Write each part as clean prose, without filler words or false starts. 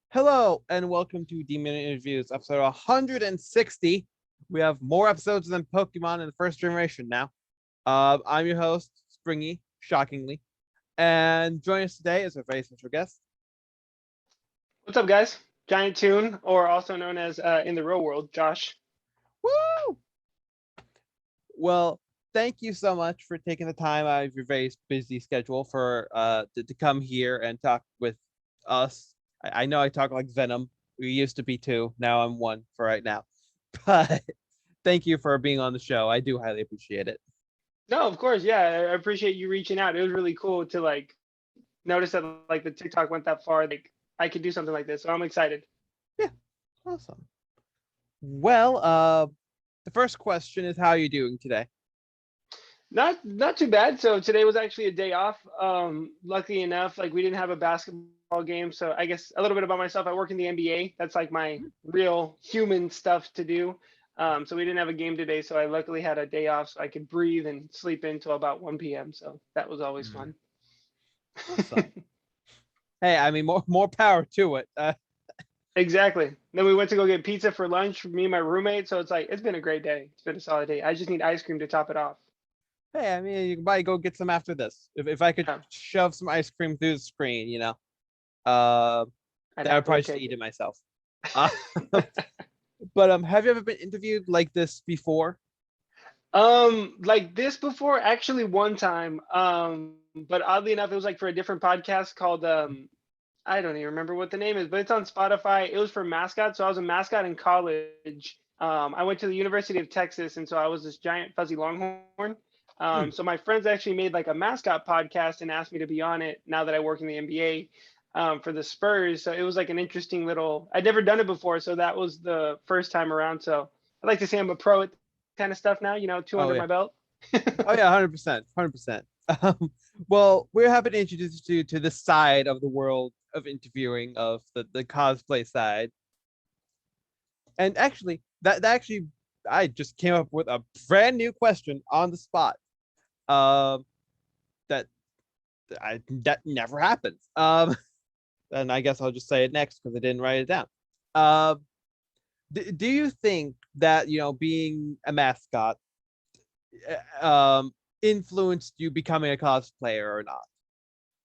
Hello and welcome to Demon Interviews, episode 160. We have more episodes than Pokemon in the first generation now. I'm your host, Springy, shockingly. And joining us today is a very special guest. What's up, guys? Giant Toon, or also known as in the real world, Josh. Woo! Well, thank you so much for taking the time out of your very busy schedule for to come here and talk with us. I know I talk like Venom. We used to be two. Now I'm one for right now. But thank you for being on the show. I do highly appreciate it. No, of course, yeah. I appreciate you reaching out. It was really cool to notice that the TikTok went that far. I could do something like this, so I'm excited. Yeah, awesome. Well, the first question is, how are you doing today? Not too bad. So today was actually a day off. Luckily enough, we didn't have a basketball game, so I guess a little bit about myself. I work in the NBA. That's like my real human stuff to do. So we didn't have a game today, so I luckily had a day off, so I could breathe and sleep until about 1 p.m. So that was always Mm, fun. awesome. Hey, I mean, more power to it. Exactly. Then we went to go get pizza for lunch, me and my roommate. So it's been a great day. It's been a solid day. I just need ice cream to top it off. Hey, I mean, you can probably go get some after this. If I could Yeah, shove some ice cream through the screen, uh, I'd I would happily probably just take eat it. it myself. Uh, but have you ever been interviewed like this before? Like this before, actually one time. But oddly enough, it was like for a different podcast called I don't even remember what the name is, but it's on Spotify. It was for mascots. So I was a mascot in college. I went to the University of Texas, and so I was this giant fuzzy longhorn. So Hmm. my friends actually made like a mascot podcast and asked me to be on it now that I work in the NBA for the Spurs. So it was like an interesting little. I'd never done it before, so that was the first time around. So I'd like to say I'm a pro at this kind of stuff now. Two under my Oh belt. yeah. Oh yeah, 100%, 100%. Well, we're happy to introduce you to this side of the world of interviewing, of the cosplay side. And actually, that actually, I just came up with a brand new question on the spot. Um, that that never happens. And I guess I'll just say it next because I didn't write it down. Um, do you think that being a mascot influenced you becoming a cosplayer or not?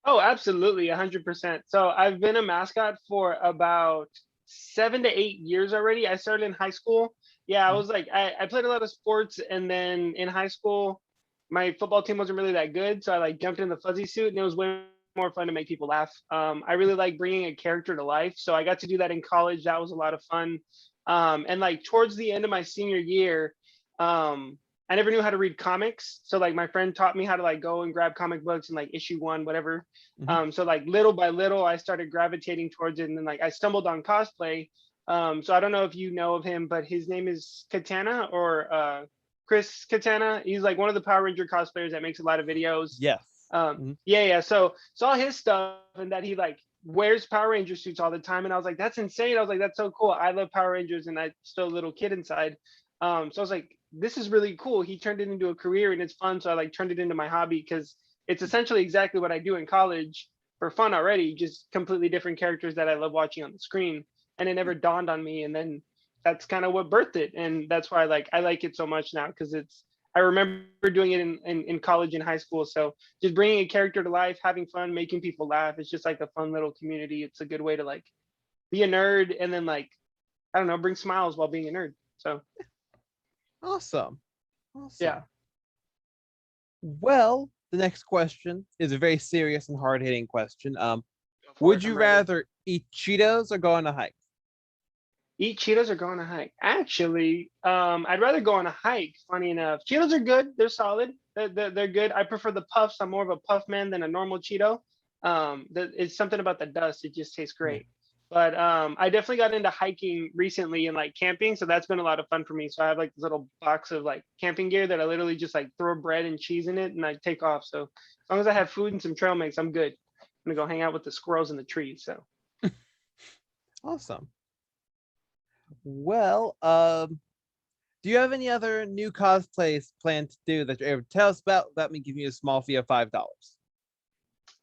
Oh, absolutely, 100%. So I've been a mascot for about 7 to 8 years already. I started in high school. Yeah, I Mhm. was I played a lot of sports, and then in high school, my football team wasn't really that good, so I jumped in the fuzzy suit, and it was way more fun to make people laugh. I really like bringing a character to life, so I got to do that in college. That was a lot of fun. And towards the end of my senior year, I never knew how to read comics, so my friend taught me how to go and grab comic books and issue one, whatever. Mhm. So little by little, I started gravitating towards it, and then I stumbled on cosplay. So I don't know if you know of him, but his name is Katana, or Chris Katana. He's one of the Power Ranger cosplayers that makes a lot of videos. Yes. Mhm. Yeah, yeah. So saw his stuff, and that he wears Power Ranger suits all the time, and I was like, that's insane. I was like, that's so cool. I love Power Rangers, and I'm still a little kid inside. So I was like, this is really cool. He turned it into a career, and it's fun. So I turned it into my hobby, because it's essentially exactly what I do in college for fun already, just completely different characters that I love watching on the screen. And it never dawned on me, and then that's kind of what birthed it, and that's why I like it so much now, because it's I remember doing it in college and high school. So just bringing a character to life, having fun, making people laugh. It's just a fun little community. It's a good way to be a nerd, and then I don't know, bring smiles while being a nerd. So Awesome. yeah, Awesome. Well, the next question is a very serious and hard-hitting question. go for Would it. you I'm ready. rather eat Cheetos or go on a hike? Eat Cheetos or go on a hike? Actually, I'd rather go on a hike. Funny enough, Cheetos are good. They're solid. They're good. I prefer the puffs. I'm more of a puff man than a normal Cheeto. It's something about the dust. It just tastes Yeah. great. But I definitely got into hiking recently and camping, so that's been a lot of fun for me. So I have this little box of camping gear that I literally just throw bread and cheese in it, and I take off. So as long as I have food and some trail mix, I'm good. I'm gonna go hang out with the squirrels in the trees. So Awesome. Well, do you have any other new cosplays planned to do that you're able to tell us about? Let me give you a small fee of $5.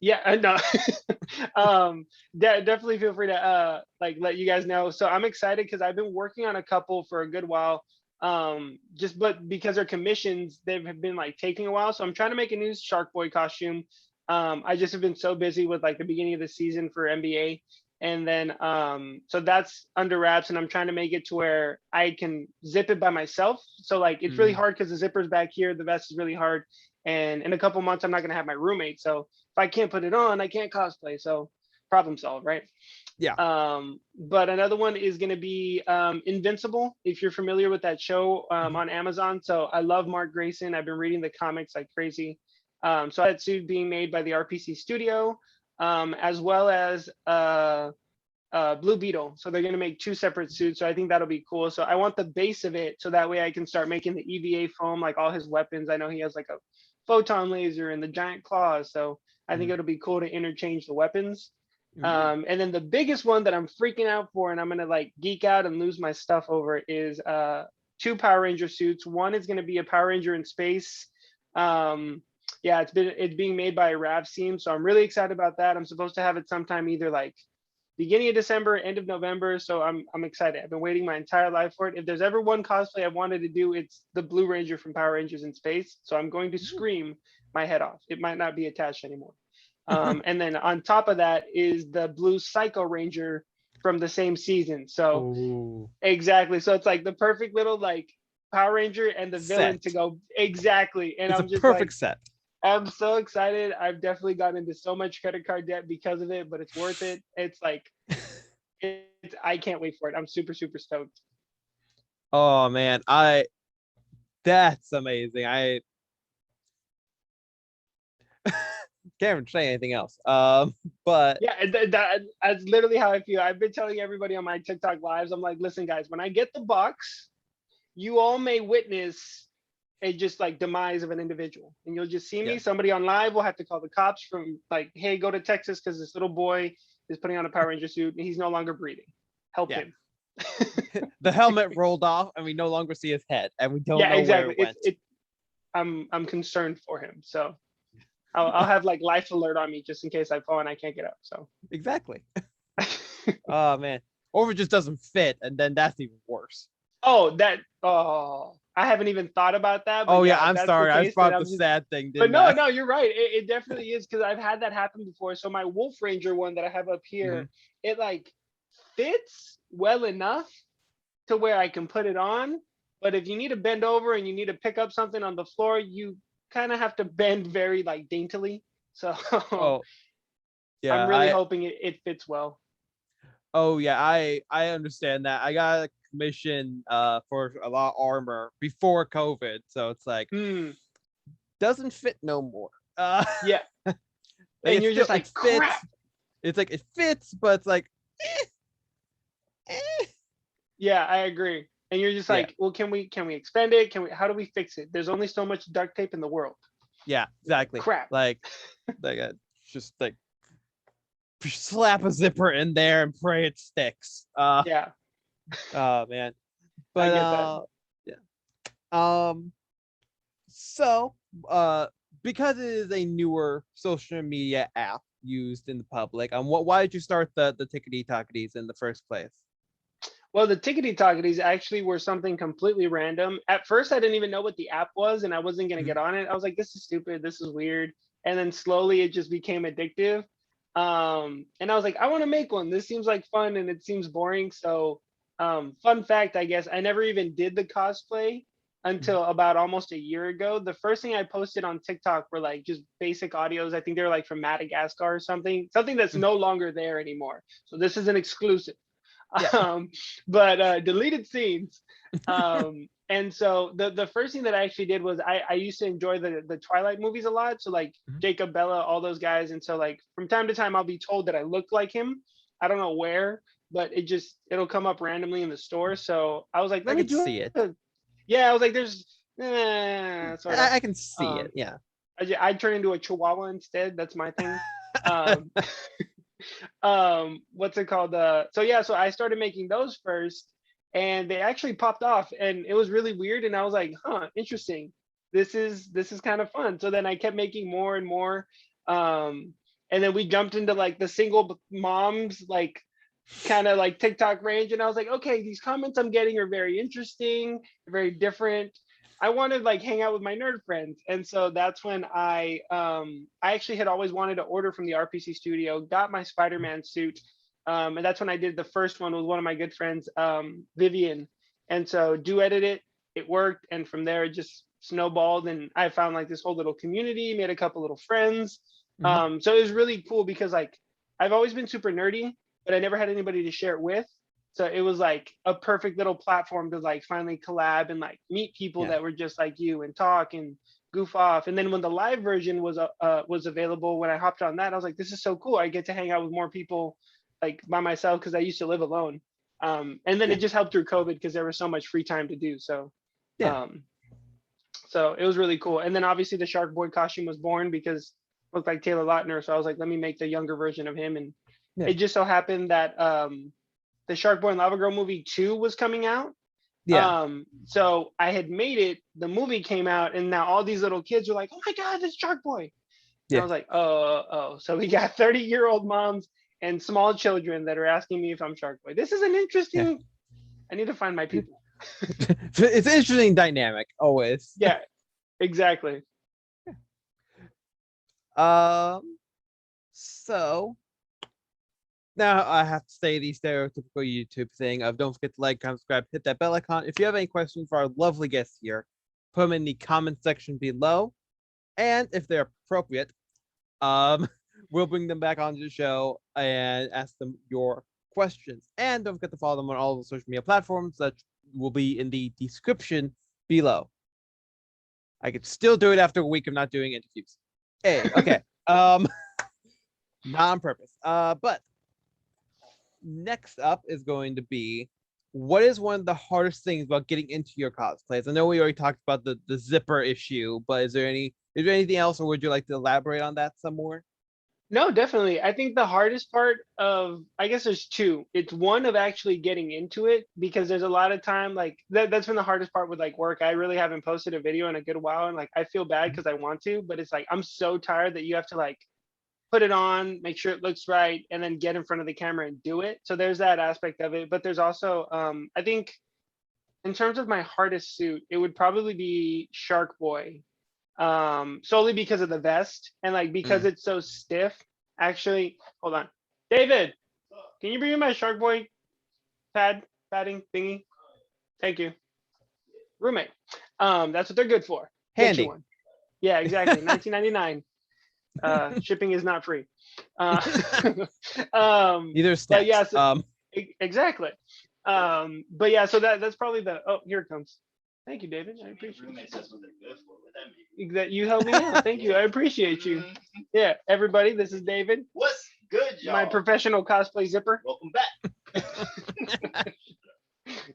Yeah, I know. Definitely feel free to like let you guys know. So I'm excited because I've been working on a couple for a good while. Just but because they're commissions, they've been like taking a while. So I'm trying to make a new Shark Boy costume. I just have been so busy with like the beginning of the season for NBA. And then so that's under wraps, and I'm trying to make it to where I can zip it by myself. So like it's really Mm, hard because the zipper's back here, the vest is really hard. And in a couple months, I'm not gonna have my roommate. So if I can't put it on, I can't cosplay. So problem solved, right? yeah. But another one is going to be Invincible, if you're familiar with that show Mhm. on Amazon. So I love Mark Grayson. I've been reading the comics like crazy. So that suit being made by the RPC studio, as well as Blue Beetle. So they're going to make two separate suits. So I think that'll be cool. So I want the base of it so that way I can start making the EVA foam, like all his weapons. I know he has like a photon laser and the giant claws. So I think Mm. it'll be cool to interchange the weapons. Ooh. And then the biggest one that I'm freaking out for, and I'm gonna like geek out and lose my stuff over, is two Power Ranger suits. One is gonna be a Power Ranger in space. Um, yeah, it's being made by a Rav team, so I'm really excited about that. I'm supposed to have it sometime either like beginning of December, end of November. So I'm excited. I've been waiting my entire life for it. If there's ever one cosplay I wanted to do, it's the Blue Ranger from Power Rangers in Space. So I'm going to Ooh. scream my head off. It might not be attached anymore. And then on top of that is the Blue Psycho Ranger from the same season. So Oh, exactly. So it's like the perfect little like Power Ranger and the villain to set. go exactly. And It's a I'm just like, perfect set. I'm so excited. I've definitely gotten into so much credit card debt because of it, but it's worth it. It's like I can't wait for it. I'm super super stoked. Oh man, that's amazing. I can't even say anything else. But Yeah, that's literally how I feel. I've been telling everybody on my TikTok lives. I'm like, listen, guys, when I get the box, you all may witness a just like demise of an individual, and you'll just see me. yeah, Somebody on live will have to call the cops from like, hey, go to Texas because this little boy is putting on a Power Ranger suit and he's no longer breathing. Help yeah. him. The helmet rolled off, and we no longer see his head, and we don't Yeah, know where exactly. it went. I'm concerned for him, so I'll have like life alert on me just in case I fall and I can't get up. So. Exactly. Oh man, or if it just doesn't fit, and then that's even worse. Oh, I haven't even thought about that, but Oh yeah, yeah, if I'm that's the sorry. I case, just brought then up I'm the just. sad thing, But didn't no, I? no, you're right. It definitely is because I've had that happen before. So my Wolf Ranger one that I have up Hmm. here, it like fits well enough to where I can put it on. But if you need to bend over and you need to pick up something on the floor, you kind of have to bend very like daintily. So Oh I'm yeah, really hoping it fits well. I understand that. I got a commission for a lot of armor before COVID, so it's like Hmm. doesn't fit no more. Uh, Yeah. like And it you're still just it like, crap. fits. It's like it fits, but it's like eh, eh. Yeah, I agree. And you're just Yeah, like, well, can we expand it? Can we how do we fix it? There's only so much duct tape in the world. yeah, exactly. Crap. Like just like slap a zipper in there and pray it sticks. Yeah, Oh man, I but get that. yeah. Um, so because it is a newer social media app used in the public, why did you start the tickety tocketies in the first place? Well, the tickety tocketies actually were something completely random. At first, I didn't even know what the app was, and I wasn't gonna Mhm. get on it. I was like, this is stupid. This is weird. And then slowly, it just became addictive. And I was like, I want to make one. This seems like fun, and it seems boring. So, fun fact, I guess I never even did the cosplay Mhm. until about almost a year ago. The first thing I posted on TikTok were like just basic audios. I think they were like from Madagascar or something that's Mhm. no longer there anymore. So this is an exclusive. Yeah. um, but deleted scenes. And so the first thing that I actually did was I used to enjoy the Twilight movies a lot. So like Mhm. Jacob Bella, all those guys. And so like from time to time I'll be told that I look like him. I don't know where, but it'll come up randomly in the store. So I was like, I let me can do see it. it. Yeah, I was like, there's sort of. I can see Um, it. Yeah. I turn into a Chihuahua instead. That's my thing. Um, what's it called, so yeah, so I started making those first, and they actually popped off, and it was really weird, and I was like, huh, interesting. This is kind of fun. So then I kept making more and more. um and then we jumped into like the single moms like kind of like TikTok range, and I was like, okay, these comments I'm getting are very interesting, very different. I want to like hang out with my nerd friends, and so that's when I actually had always wanted to order from the RPC studio, got my Spider-Man suit, and that's when I did the first one with one of my good friends, Vivian, and so edited it, it worked, and from there it just snowballed, and I found like this whole little community, made a couple little friends. So it was really cool because like I've always been super nerdy, but I never had anybody to share it with. So it was like a perfect little platform to like finally collab and like meet people Yeah. that were just like you and talk and goof off. And then when the live version was available, when I hopped on that, I was like, this is so cool. I get to hang out with more people like by myself because I used to live alone. And then Yeah. it just helped through COVID because there was so much free time to do. So Yeah. so it was really cool. And then obviously the Shark Boy costume was born because it looked like Taylor Lautner. So I was like, let me make the younger version of him. And Yeah. it just so happened that the Shark Boy and Lava Girl movie 2 was coming out. Yeah. So I had made it, the movie came out, and now all these little kids were like, oh my God, this Shark Boy. And I Yeah. was like, oh. So we got 30-year-old moms and small children that are asking me if I'm Shark Boy. This is an interesting, I need to find my people. It's an interesting dynamic, always. Yeah, exactly. So now I have to say the stereotypical YouTube thing of don't forget to like, comment, subscribe, hit that bell icon. If you have any questions for our lovely guests here, put them in the comment section below. And if they're appropriate, we'll bring them back onto the show and ask them your questions. And don't forget to follow them on all the social media platforms that will be in the description below. I could still do it after a week of not doing interviews. Hey, okay. Not on purpose. But next up is going to be, what is one of the hardest things about getting into your cosplays? I know we already talked about the zipper issue, but is there anything else, or would you like to elaborate on that some more? No, definitely. I think the hardest part I guess there's two. It's one of actually getting into it because there's a lot of time like that's been the hardest part with like work. I really haven't posted a video in a good while, and like I feel bad because I want to, but it's like I'm so tired that you have to like put it on, make sure it looks right, and then get in front of the camera and do it. So there's that aspect of it. But there's also I think in terms of my hardest suit, it would probably be Shark Boy, solely because of the vest and like because it's so stiff. Actually, hold on, David, can you bring me my Shark Boy padding thingy? Thank you, roommate. That's what they're good for. Get you Handy. one. Yeah, exactly. 1999. Shipping is not free. Either steps. But yeah, so, exactly. But yeah, so that's probably the. Oh, here it comes. Thank you, David. I appreciate it. That you helped me out. Thank you. I appreciate you. Yeah, everybody, this is David. What's good, y'all? My professional cosplay zipper. Welcome back.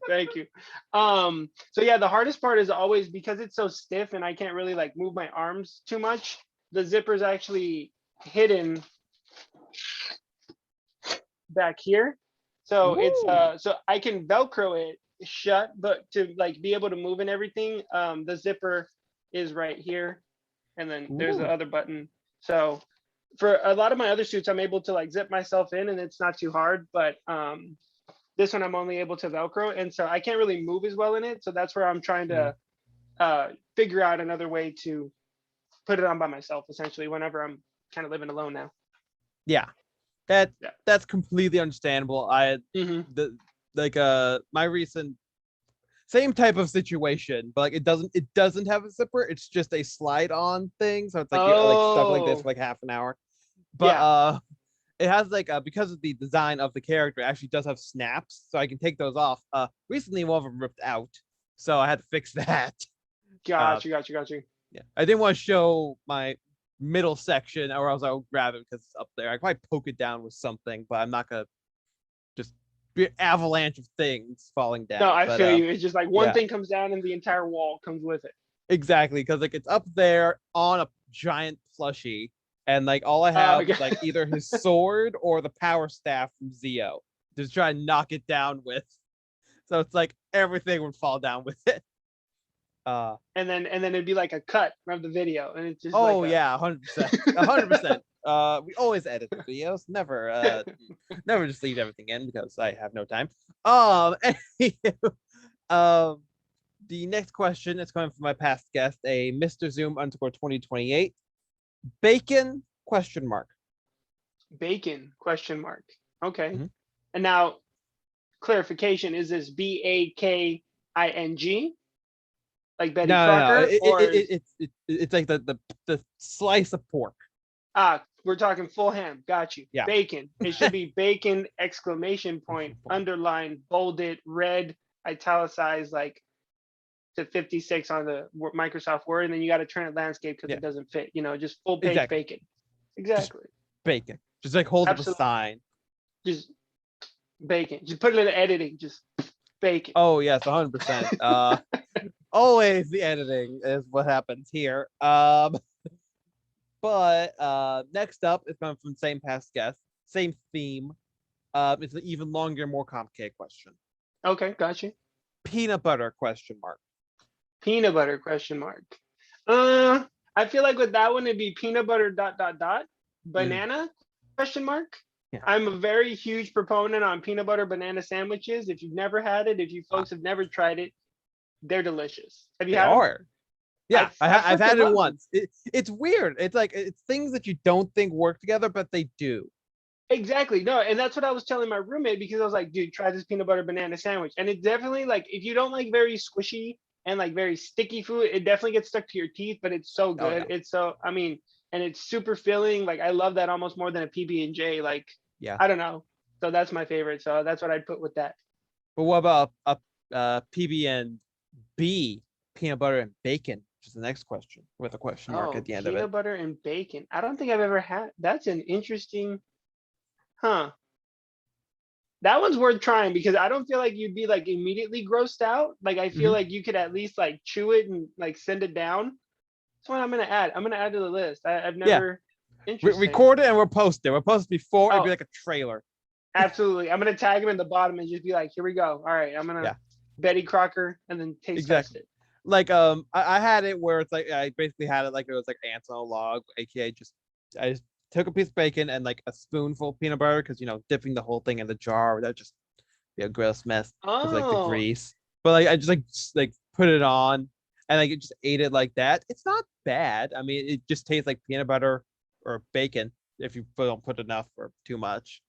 Thank you. So yeah, the hardest part is always because it's so stiff and I can't really like move my arms too much. The zipper's actually hidden back here. So it's so I can Velcro it shut, but to like be able to move and everything, the zipper is right here, and then there's the other button. So for a lot of my other suits, I'm able to like zip myself in and it's not too hard, but this one I'm only able to Velcro, and so I can't really move as well in it. So that's where I'm trying to figure out another way to put it on by myself, essentially, whenever I'm kind of living alone now. Yeah, that's completely understandable. My recent same type of situation, but like it doesn't have a zipper. It's just a slide on thing, so it's like you're like stuck like this for like half an hour. But it has like because of the design of the character, it actually does have snaps, so I can take those off. Recently one of them ripped out, so I had to fix that. Got you. Yeah, I didn't want to show my middle section, or else I'll grab it because it's up there. I could probably poke it down with something, but I'm not gonna just be an avalanche of things falling down. No, I feel you. It's just like one thing comes down and the entire wall comes with it. Exactly, because like it's up there on a giant plushie, and like all I have is like either his sword or the power staff from Zio to try and knock it down with. So it's like everything would fall down with it. And then it'd be like a cut of the video, and it's just 100%. We always edit the videos. Never just leave everything in because I have no time. Anywho, the next question is coming from my past guest, a Mr. Zoom _ 2028. Bacon question mark. Bacon question mark. Okay. Mhm. And now clarification, is this BAKING? Like Betty No. Crocker? It's like the slice of pork. We're talking full ham. Got you. Yeah. Bacon. It should be bacon exclamation point, underlined, bolded, red, italicized, like to 56 on the Microsoft Word, and then you got to turn it landscape because it doesn't fit. Just full page Exactly. bacon. Exactly. Bacon. Just like hold up a Absolutely. sign. Just bacon. Just put it in editing. Just bacon. Oh yes, 100%. Always the editing is what happens here. But next up is coming from same past guest, same theme. It's an even longer, more complicated question. Okay, got you. Peanut butter question mark. Peanut butter question mark. I feel like with that one it'd be peanut butter ... banana question mark. Yeah. I'm a very huge proponent on peanut butter banana sandwiches. If you've never had it, if you folks have never tried it, they're delicious. Have you They had them? are. Yeah, I've had freaking it love once. It's weird. It's like it's things that you don't think work together, but they do. Exactly. No, and that's what I was telling my roommate because I was like, dude, try this peanut butter banana sandwich. And it definitely, like, if you don't like very squishy and like very sticky food, it definitely gets stuck to your teeth, but it's so good. yeah. It's so, I mean, and it's super filling. Like, I love that almost more than a PB&J. Like, Yeah. I don't know. So that's my favorite. So that's what I'd put with that. But what about a PB&B, peanut butter and bacon? Which is the next question with a question mark at the end of it. Peanut butter and bacon. I don't think I've ever had. That's an interesting, that one's worth trying because I don't feel like you'd be like immediately grossed out. Like I feel like you could at least like chew it and like send it down. That's what I'm gonna add. I'm gonna add to the list. I've never. Interesting. Record it and we'll post it. We'll post it before. It'd be like a trailer. Absolutely. I'm gonna tag him in the bottom and just be like, "Here we go. All right, I'm gonna Betty Crocker and then taste test it." Like I had it where it's like I basically had it like it was like ants on a log, aka I just took a piece of bacon and like a spoonful of peanut butter because dipping the whole thing in the jar that just be a gross mess with like the grease. But like I just like put it on and like it just ate it like that. It's not bad. I mean, it just tastes like peanut butter or bacon if you don't put enough or too much.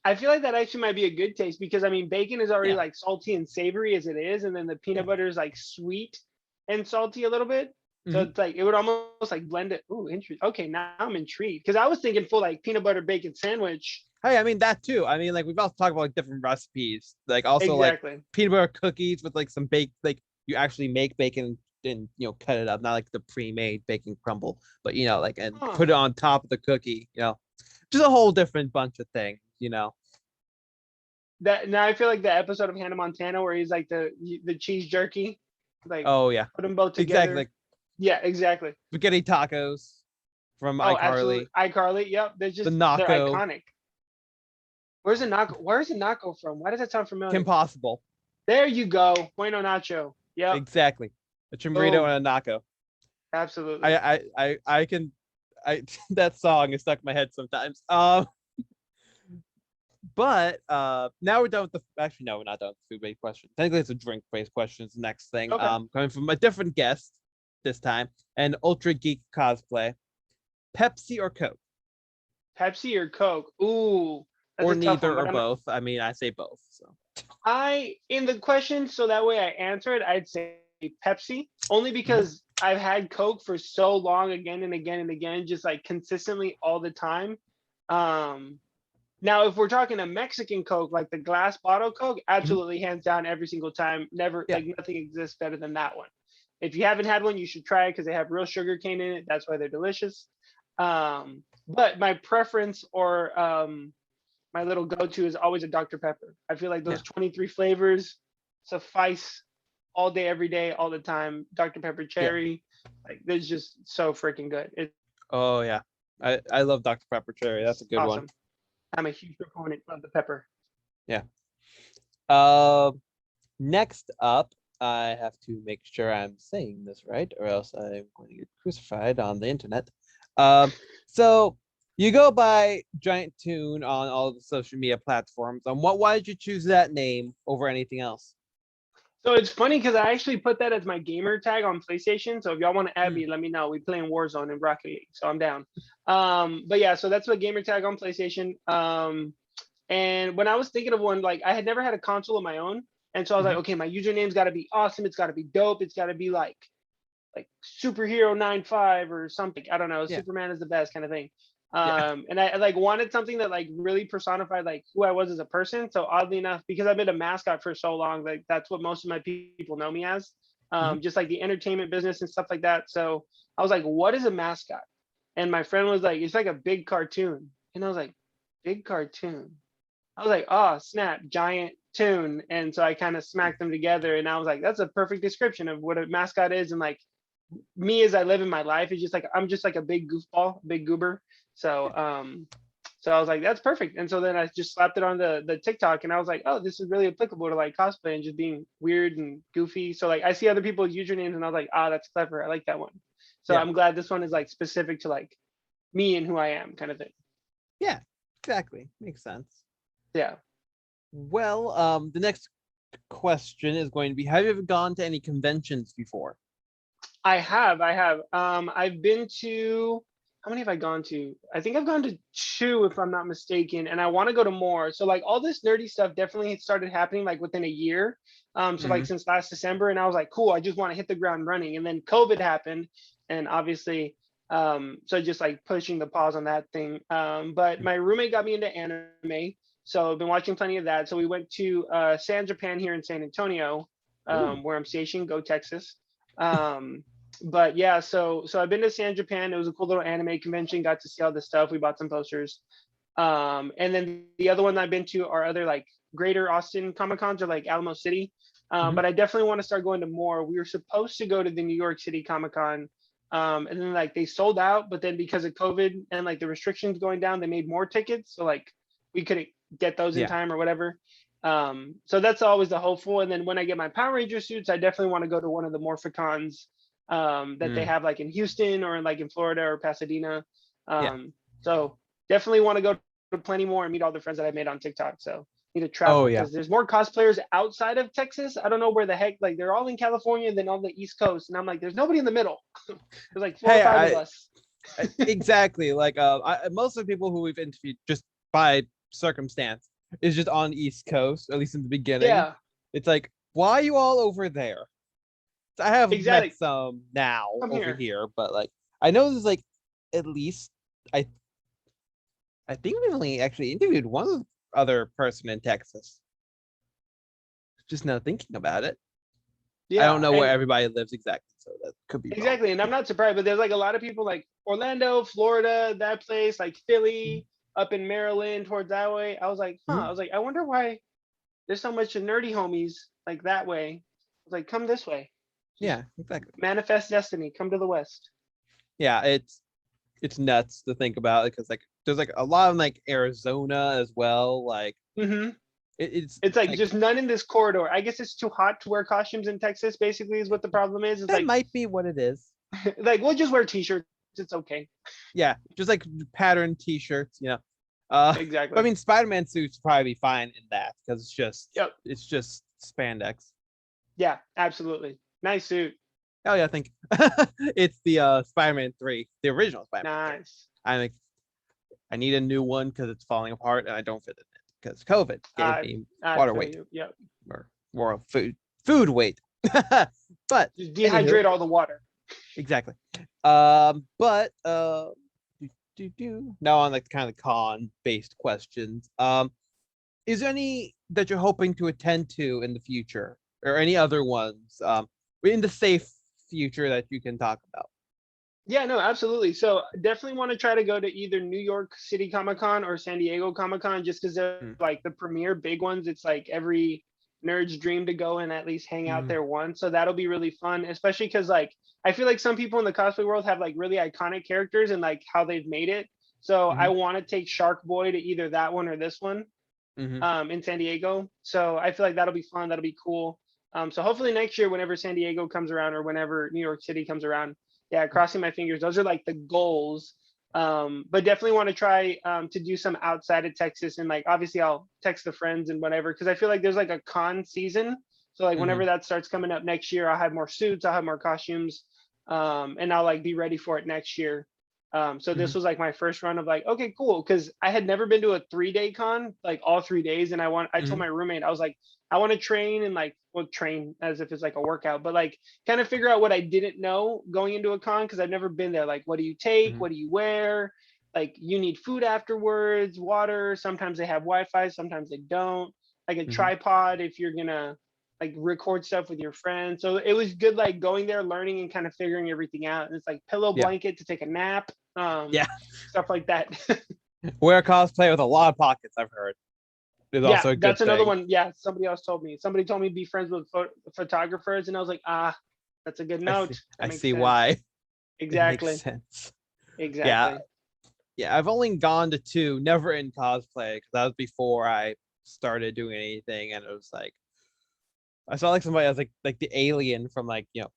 I feel like that actually might be a good taste because I mean bacon is already like salty and savory as it is, and then the peanut butter is like sweet and salty a little bit. So it's like it would almost like blend it. Ooh, interesting. Okay, now I'm intrigued because I was thinking full like peanut butter bacon sandwich. Hey, I mean that too. I mean, like we've also talked about like different recipes, like also like peanut butter cookies with like some like you actually make bacon and cut it up, not like the pre-made bacon crumble, but like and put it on top of the cookie. Just a whole different bunch of things. That now I feel like the episode of Hannah Montana where he's like the cheese jerky, like put them both together. Exactly. Yeah, exactly. Spaghetti tacos from iCarly. Absolutely. iCarly. Yep. They're just they're iconic. Where's the nacho from? Why does that sound familiar? Kim Possible. There you go. Bueno nacho. Yeah. Exactly. A chimbrito and a nacho. Absolutely. I can that song is stuck in my head sometimes. But now we're done with actually no, we're not done with the food-based question. Technically it's a drink-based question is the next thing. Okay. Coming from a different guest this time, an ultra geek cosplay. Pepsi or Coke? Pepsi or Coke? Ooh. Or neither or both. I mean, I say both. So in the question, so that way I answer it, I'd say Pepsi, only because I've had Coke for so long, again and again and again, just like consistently all the time. Now, if we're talking a Mexican Coke, like the glass bottle Coke, absolutely hands down every single time. Never, like nothing exists better than that one. If you haven't had one, you should try it because they have real sugar cane in it. That's why they're delicious. But my preference or my little go-to is always a Dr. Pepper. I feel like those 23 flavors suffice all day, every day, all the time. Dr. Pepper cherry, like they're just so freaking good. Oh yeah, I love Dr. Pepper cherry. That's a good one. I'm a huge proponent of the pepper. Yeah. Next up, I have to make sure I'm saying this right, or else I'm going to get crucified on the internet. So You go by Giant Toon on all the social media platforms. Why did you choose that name over anything else? So it's funny because I actually put that as my gamer tag on PlayStation. So if y'all want to add Hmm. me, let me know. We play in Warzone and Rocket League, so I'm down. But yeah, so that's my gamer tag on PlayStation. And when I was thinking of one, like I had never had a console of my own, and so I was like, Mhm. okay, my username's got to be awesome. It's got to be dope. It's got to be like superhero 95 or something. I don't know. Yeah. Superman is the best kind of thing. Yeah. And I like wanted something that like really personified like who I was as a person. So oddly enough, because I've been a mascot for so long, like that's what most of my people know me as. Mhm. Just like the entertainment business and stuff like that. So I was like, what is a mascot? And my friend was like, it's like a big cartoon. And I was like, big cartoon. I was like, oh snap, giant tune. And so I kind of smacked them together and I was like, that's a perfect description of what a mascot is. And like me as I live in my life is just like I'm just like a big goofball, big goober. So so I was like, that's perfect. And so then I just slapped it on the TikTok and I was like, oh, this is really applicable to like cosplay and just being weird and goofy. So like I see other people's usernames and I was like, ah, that's clever. I like that one. So Yeah. I'm glad this one is like specific to like me and who I am kind of thing. Yeah. Exactly. Makes sense. Yeah. Well, the next question is going to be: have you ever gone to any conventions before? I have. I've been to how many have I gone to? I think I've gone to two, if I'm not mistaken, and I want to go to more. So like all this nerdy stuff definitely started happening like within a year. So like Mhm. since last December, and I was like, cool, I just want to hit the ground running. And then COVID happened, and obviously, so just like pushing the pause on that thing. But my roommate got me into anime, so I've been watching plenty of that. So we went to San Japan here in San Antonio, Ooh. where I'm stationed. Go Texas. Um, but yeah, so I've been to San Japan. It was a cool little anime convention. Got to see all this stuff. We bought some posters. And then the other one I've been to are other like greater Austin Comic Cons or like Alamo City. Mhm. But I definitely want to start going to more. We were supposed to go to the New York City Comic Con. And then like they sold out, but then because of COVID and like the restrictions going down, they made more tickets. So like we couldn't get those in Yeah. time or whatever. So that's always the hopeful. And then when I get my Power Ranger suits, I definitely want to go to one of the Morphicons that they Mm. have like in Houston or like in Florida or Pasadena. Yeah. So definitely want to go to plenty more and meet all the friends that I made on TikTok. So need to Oh travel yeah. because there's more cosplayers outside of Texas. I don't know where the heck, like they're all in California and then on the East Coast. And I'm like, there's nobody in the middle. There's like four or Hey, five of us. exactly. Like, most of the people who we've interviewed just by circumstance is just on the East Coast, at least in the beginning. Yeah, It's like, why are you all over there? I have met exactly. some now Come over here. here, but like, I know there's like at least I I think we only actually interviewed one other person in Texas. Just now thinking about it. I don't Yeah. know where And everybody lives exactly, so that could be wrong. exactly. And I'm not surprised, but there's like a lot of people like Orlando, Florida, that place, like Philly, up in Maryland towards that way. I was like, huh. Mhm. I was like, I wonder why there's so much nerdy homies like that way. I was like, come this way. Just Yeah, exactly. manifest destiny. Come to the West. Yeah, it's nuts to think about because like there's like a lot of like Arizona as well. Like Hmm. it's It's like like just none in this corridor. I guess it's too hot to wear costumes in Texas, basically, is what the problem is. It's that like, might be what it is. like we'll just wear t-shirts. It's okay. Yeah, just like patterned t-shirts, you know. But I Exactly. mean Spider-Man suits probably be fine in that because Yep. it's just spandex. Yeah, absolutely. Nice suit. Oh yeah, I think it's the Spider-Man 3, the original Spider-Man 3. Nice. I like I need a new one because it's falling apart and I don't fit in it because COVID gave I me I water feel weight you. Yep. or more food weight. But Just anywho, dehydrate all the water. exactly. But now on like kind of con based questions. Is there any that you're hoping to attend to in the future, or any other ones in the safe future that you can talk about? Yeah, no, absolutely. So definitely want to try to go to either New York City Comic Con or San Diego Comic Con just because they're Mm. like the premier big ones. It's like every nerd's dream to go and at least hang out Mm. there once. So that'll be really fun, especially because like I feel like some people in the cosplay world have like really iconic characters and like how they've made it. So I Mhm. want to take Shark Boy to either that one or this one Mhm. in San Diego. So I feel like that'll be fun. That'll be cool. So hopefully next year, whenever San Diego comes around or whenever New York City comes around, yeah, crossing my fingers. Those are like the goals. But definitely want to try to do some outside of Texas, and like obviously I'll text the friends and whatever, because I feel like there's like a con season. So like whenever that starts coming up next year, I'll have more suits, I'll have more costumes, and I'll like be ready for it next year. So this was like my first run of like, okay, cool, because I had never been to a 3-day con, like all 3 days, and I told my roommate, I was like, I want to train and like, well, train as if it's like a workout, but like kind of figure out what I didn't know going into a con, because I've never been there. Like, what do you take? What do you wear? Like, you need food afterwards, water. Sometimes they have Wi-Fi, sometimes they don't. Like a tripod if you're gonna like record stuff with your friends. So it was good, like going there, learning and kind of figuring everything out. And it's like pillow blanket to take a nap, stuff like that. Wear a cosplay with a lot of pockets, I've heard. Is also a good that's another thing. one. Yeah, somebody else told me. Somebody told me be friends with photographers, and I was like, that's a good note. I see why. Exactly. It makes sense. Exactly. Yeah, I've only gone to 2, never in cosplay, because that was before I started doing anything, and it was like I saw like somebody as like the alien from like, you know,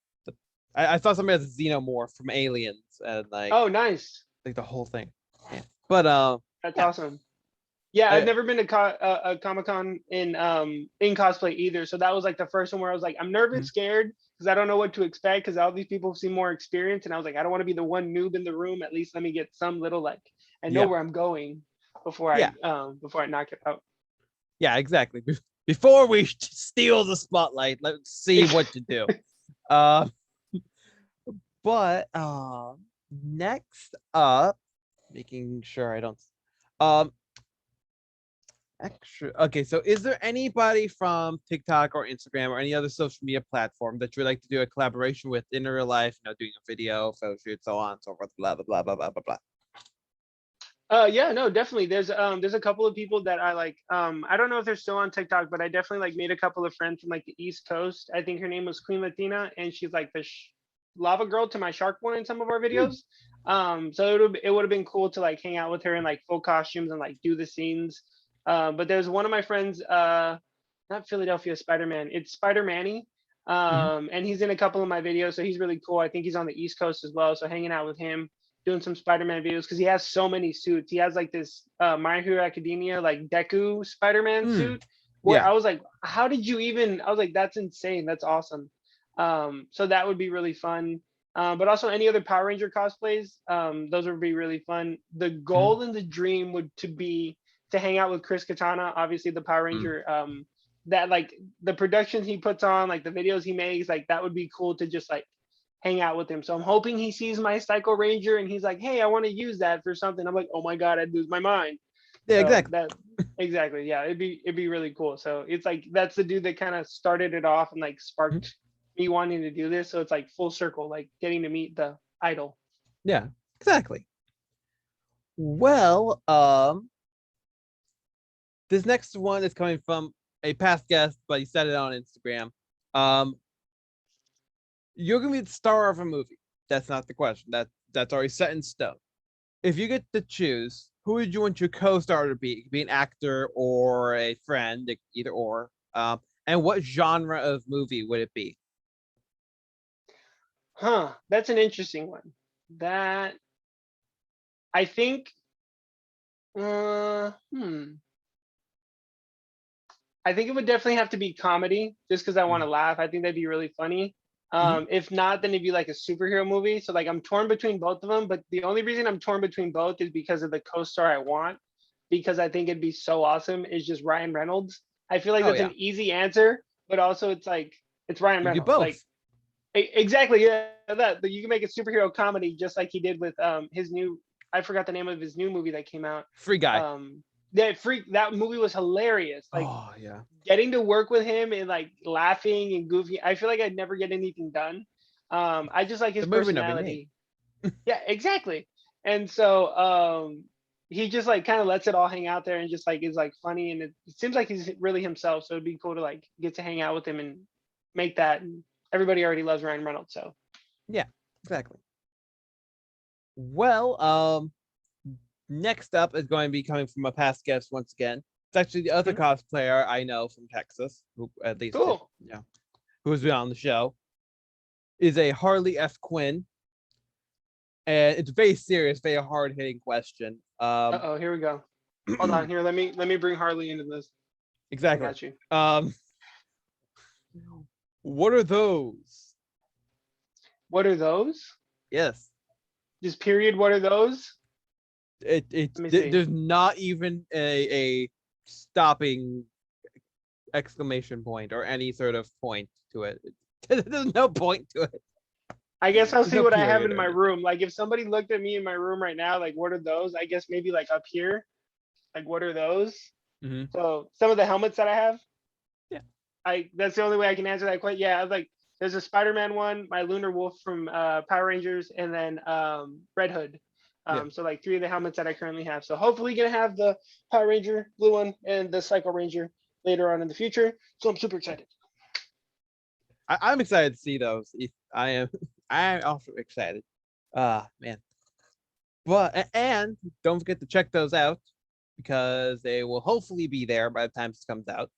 I saw somebody as a xenomorph from Aliens, and like, oh, nice, like the whole thing. Yeah. But that's awesome. Yeah, I've never been to a Comic-Con in cosplay either. So that was like the first one where I was like, I'm nervous, scared, because I don't know what to expect, because all these people seem more experienced, and I was like, I don't want to be the one noob in the room. At least let me get some little like, I know where I'm going before I knock it out. Yeah, exactly. Before we steal the spotlight, let's see what to do. But next up, making sure I don't okay, so is there anybody from TikTok or Instagram or any other social media platform that you would like to do a collaboration with in real life, you know, doing a video, photo shoot, so on and so forth, blah blah blah blah blah blah blah? Yeah, no, definitely. There's a couple of people that I like. I don't know if they're still on TikTok, but I definitely like made a couple of friends from like the East Coast. I think her name was Queen Latina, and she's like the lava girl to my shark one in some of our videos. So it would have been cool to like hang out with her in like full costumes and like do the scenes. But there's one of my friends, not Philadelphia Spider-Man, it's Spider-Manny. And he's in a couple of my videos, so he's really cool. I think he's on the East Coast as well. So hanging out with him, doing some Spider-Man videos, because he has so many suits. He has like this My Hero Academia like Deku Spider-Man suit, where I was like, how did you even? I was like, that's insane. That's awesome. So that would be really fun. But also any other Power Ranger cosplays, those would be really fun. The goal and the dream would be to hang out with Chris Katana, obviously the Power Ranger. That like the productions he puts on, like the videos he makes, like that would be cool to just like hang out with him. So I'm hoping he sees my Psycho Ranger and he's like, hey, I want to use that for something. I'm like, oh my God, I'd lose my mind. Yeah, so exactly. Exactly. Yeah, it'd be really cool. So it's like that's the dude that kind of started it off and like sparked me wanting to do this. So it's like full circle, like getting to meet the idol. Yeah, exactly. Well, this next one is coming from a past guest, but he said it on Instagram. You're gonna be the star of a movie. That's not the question. That's already set in stone. If you get to choose, who would you want your co-star to be? It could be an actor or a friend, either or. And what genre of movie would it be? That's an interesting one. That I think I think it would definitely have to be comedy, just because I want to laugh. I think that'd be really funny. If not, then it'd be like a superhero movie. So like I'm torn between both of them, but the only reason I'm torn between both is because of the co-star I want, because I think it'd be so awesome, is just Ryan Reynolds. I feel like that's an easy answer, but also it's like it's Ryan Reynolds. Both. Like exactly, yeah. That you can make a superhero comedy just like he did with his new, I forgot the name of his new movie that came out. Free Guy. That movie was hilarious. Like getting to work with him and like laughing and goofy. I feel like I'd never get anything done. I just like his personality. Yeah, exactly. And so he just like kind of lets it all hang out there and just like is like funny, and it seems like he's really himself. So it'd be cool to like get to hang out with him and make that. And everybody already loves Ryan Reynolds, so yeah, exactly. Well, next up is going to be coming from a past guest once again. It's actually the other cosplayer I know from Texas, who at least who has been on the show, is a Harley F. Quinn. and it's very serious, very hard hitting question. Uh-oh, here we go. Hold on, here, let me bring Harley into this. I Exactly. got you. What are those? What are those? Yes. Just period, what are those? Let me see. There's not even a stopping exclamation point or any sort of point to it. There's no point to it. I guess I'll There's see no what I have period in or my anything. room. Like if somebody looked at me in my room right now, like what are those? I guess maybe like up here. Like what are those? Mhm. So some of the helmets that I have. Yeah. That's the only way I can answer that question. Yeah, I was like there's a Spider-Man one, my Lunar Wolf from Power Rangers, and then Red Hood. Yeah. So like 3 of the helmets that I currently have. So hopefully gonna have the Power Ranger blue one and the Psycho Ranger later on in the future. So I'm super excited. I'm excited to see those. I'm also excited. Man. But and don't forget to check those out because they will hopefully be there by the time this comes out.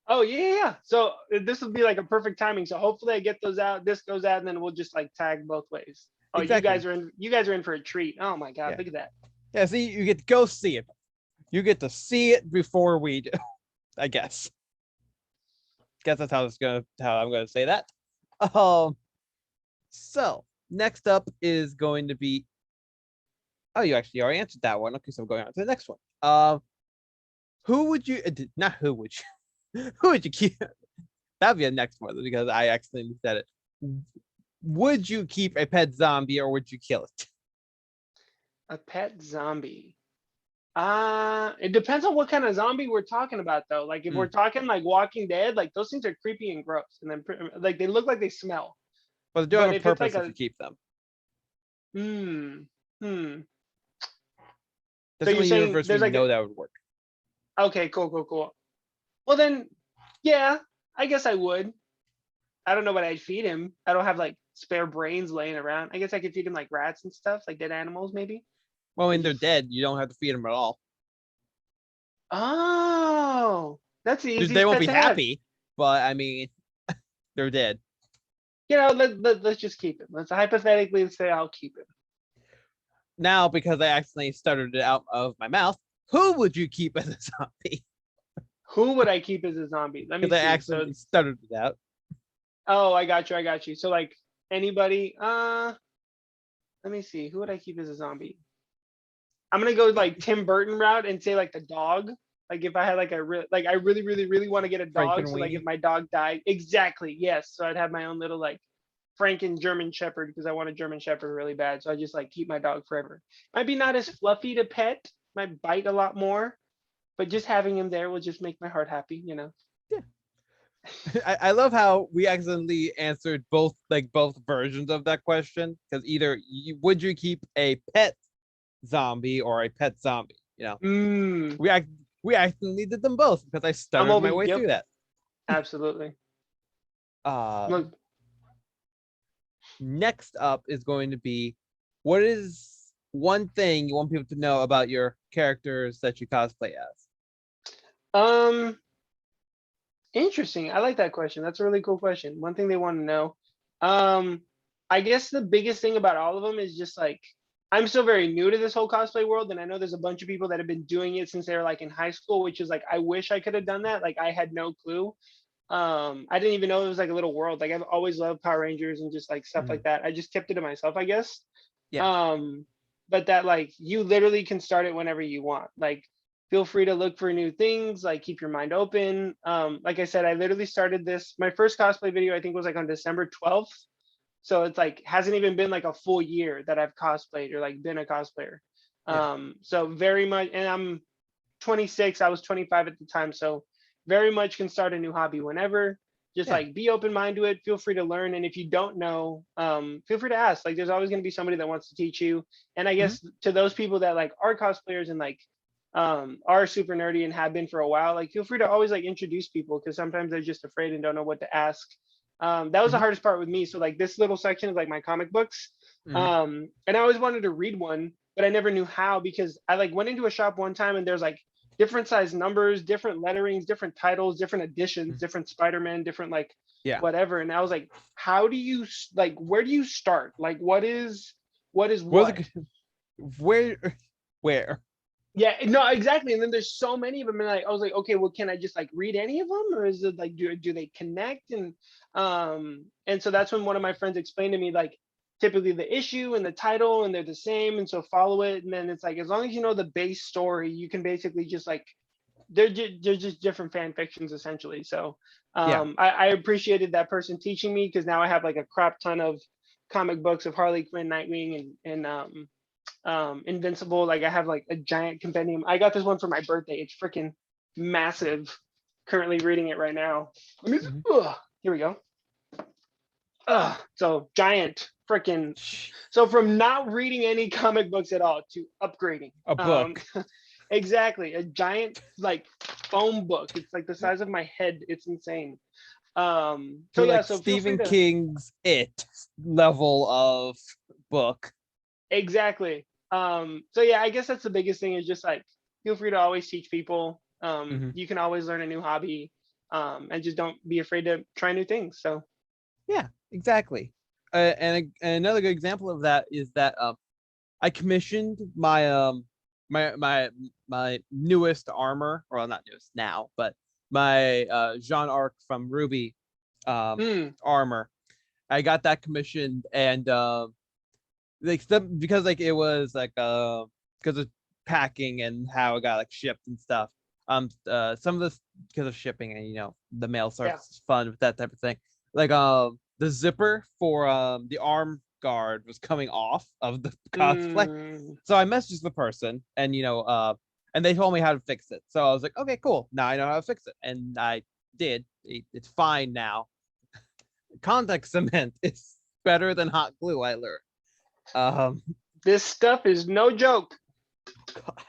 Oh yeah. So this will be like a perfect timing. So hopefully I get those out. This goes out, and then we'll just like tag both ways. Oh, Exactly. you guys are in. You guys are in for a treat. Oh my god, Yeah. look at that. Yeah, see, you get to go see it. You get to see it before we do, I guess. Guess that's how I'm gonna say that. So next up is going to be. Oh, you actually already answered that one. Okay, so I'm going on to the next one. Who would you? Not who would you? Who would you keep? That'd be the next one because I accidentally said it. Would you keep a pet zombie or would you kill it? A pet zombie. It depends on what kind of zombie we're talking about, though. Like if we're talking like Walking Dead, like those things are creepy and gross, and then like they look like they smell. But they do have a purpose if you keep them. That's So you're the saying universe there's we like know that would work. okay, cool. Well then, yeah, I guess I would. I don't know what I'd feed him. I don't have like spare brains laying around. I guess I could feed him like rats and stuff, like dead animals, maybe. Well, when they're dead, you don't have to feed them at all. Oh, that's the easiest They won't pet be to have. happy, but I mean, they're dead. You know, let's just keep it. Let's hypothetically say I'll keep it. Now, because I accidentally stuttered it out of my mouth, who would you keep as a zombie? Who would I keep as a zombie? Let me see. Because I accidentally stuttered it out. Oh, I got you. So like anybody, let me see. Who would I keep as a zombie? I'm gonna go like Tim Burton route and say like the dog. Like if I had like I really want to get a dog. So like if my dog died, exactly, yes. So I'd have my own little like Franken German Shepherd because I want a German Shepherd really bad. So I just like keep my dog forever. Might be not as fluffy to pet, might bite a lot more, but just having him there will just make my heart happy, you know. Yeah. I love how we accidentally answered both versions of that question because either would you keep a pet zombie or a pet zombie? You know, we accidentally did them both because I stuttered my way through that. Absolutely. Look. Next up is going to be, what is one thing you want people to know about your characters that you cosplay as? Interesting. I like that question. That's a really cool question. One thing they want to know. I guess the biggest thing about all of them is just like I'm still very new to this whole cosplay world, and I know there's a bunch of people that have been doing it since they were like in high school, which is like I wish I could have done that. Like I had no clue. I didn't even know it was like a little world. Like I've always loved Power Rangers and just like stuff like that. I just kept it to myself, I guess. Yeah. But that like you literally can start it whenever you want. Like feel free to look for new things, like keep your mind open. Like I said, I literally started this. My first cosplay video, I think, was like on December 12th. So it's like hasn't even been like a full year that I've cosplayed or like been a cosplayer. So very much, and I'm 26. I was 25 at the time, so very much can start a new hobby whenever. Just like be open minded to it. Feel free to learn, and if you don't know, feel free to ask. Like there's always going to be somebody that wants to teach you. And I guess to those people that like are cosplayers and like are super nerdy and have been for a while, like feel free to always like introduce people because sometimes they're just afraid and don't know what to ask. That was the hardest part with me. So like this little section is like my comic books. And I always wanted to read one, but I never knew how because I like went into a shop one time and there's like different size numbers, different letterings, different titles, different editions, different Spider-Man, different like whatever. And I was like, how do you like, where do you start? Like, what is what is What was what? it? Where? Yeah, no, exactly. And then there's so many of them, and like I was like, okay, well, can I just like read any of them, or is it like do they connect? And so that's when one of my friends explained to me like typically the issue and the title and they're the same, and so follow it. And then it's like as long as you know the base story, you can basically just like they're just different fan fictions essentially. So Yeah. I appreciated that person teaching me because now I have like a crap ton of comic books of Harley Quinn, Nightwing, and Invincible. Like I have like a giant compendium. I got this one for my birthday. It's freaking massive. Currently reading it right now. Mhm. Here we go. So giant freaking. So from not reading any comic books at all to upgrading. A book. Exactly, a giant like foam book. It's like the size of my head. It's insane. So yeah, Like so feel free Stephen to King's It level of book. exactly. So yeah, I guess that's the biggest thing is just like feel free to always teach people. Mhm. You can always learn a new hobby. And just don't be afraid to try new things. So Yeah, exactly. And another good example of that is that I commissioned my newest armor, well not newest now, but my Jean Arc from Ruby armor. I got that commissioned and like because like it was like because of packing and how it got like shipped and stuff. Some of this because of shipping and the mail yeah. service is fun with that type of thing. Like the zipper for the arm guard was coming off of the cosplay. So I messaged the person and they told me how to fix it. So I was like, okay, cool. Now I know how to fix it. And I did. It's fine now. Contact cement is better than hot glue, I learned. This stuff is no joke.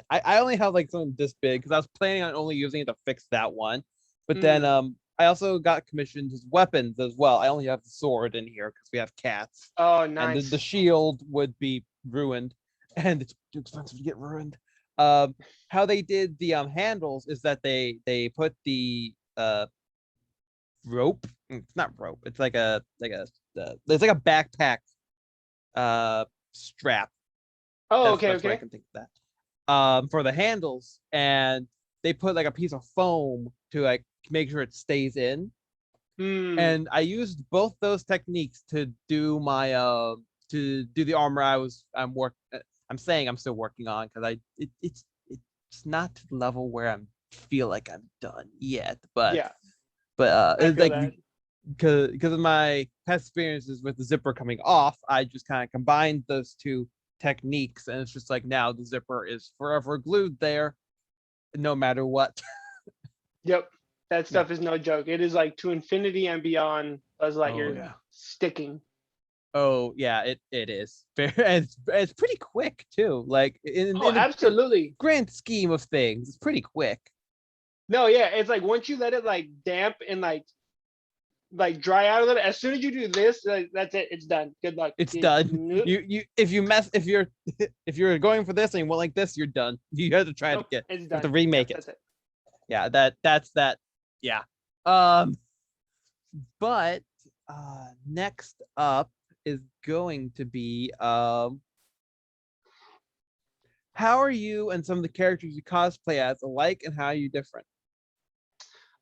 I only have like something this big because I was planning on only using it to fix that one. But then I also got commissioned as weapons as well. I only have the sword in here because we have cats. Oh, And the nice. shield would be ruined, and it's too expensive to get ruined. How they did the handles is that they put the rope. It's not rope. It's like it's like a backpack strap. Oh, That's the okay, best way I okay. can think of that. For the handles, and they put like a piece of foam to like make sure it stays in. And I used both those techniques to do my to do the armor I'm saying I'm still working on because it's not to the level where I feel like I'm done yet, but Yeah, I it's feel like that. because of my past experiences with the zipper coming off, I just kind of combined those two techniques, and it's just like now the zipper is forever glued there, no matter what. Yep. That Yeah. stuff is no joke. It is like to infinity and beyond Buzz Oh Lightyear yeah. sticking. Oh yeah, it is. It's pretty quick too. Like Oh, in the absolutely. grand scheme of things, it's pretty quick. No, yeah, it's like once you let it like damp and like dry out a little, as soon as you do this, like, that's it. It's done. Good luck. It's done. You if you mess if you're if you're going for this and you want like this, you're done. You have to try it Nope, again. it's You have to done. Yep, remake it. that's it. Yeah, that's that. Yeah. Um, but next up is going to be how are you and some of the characters you cosplay as alike and how are you different?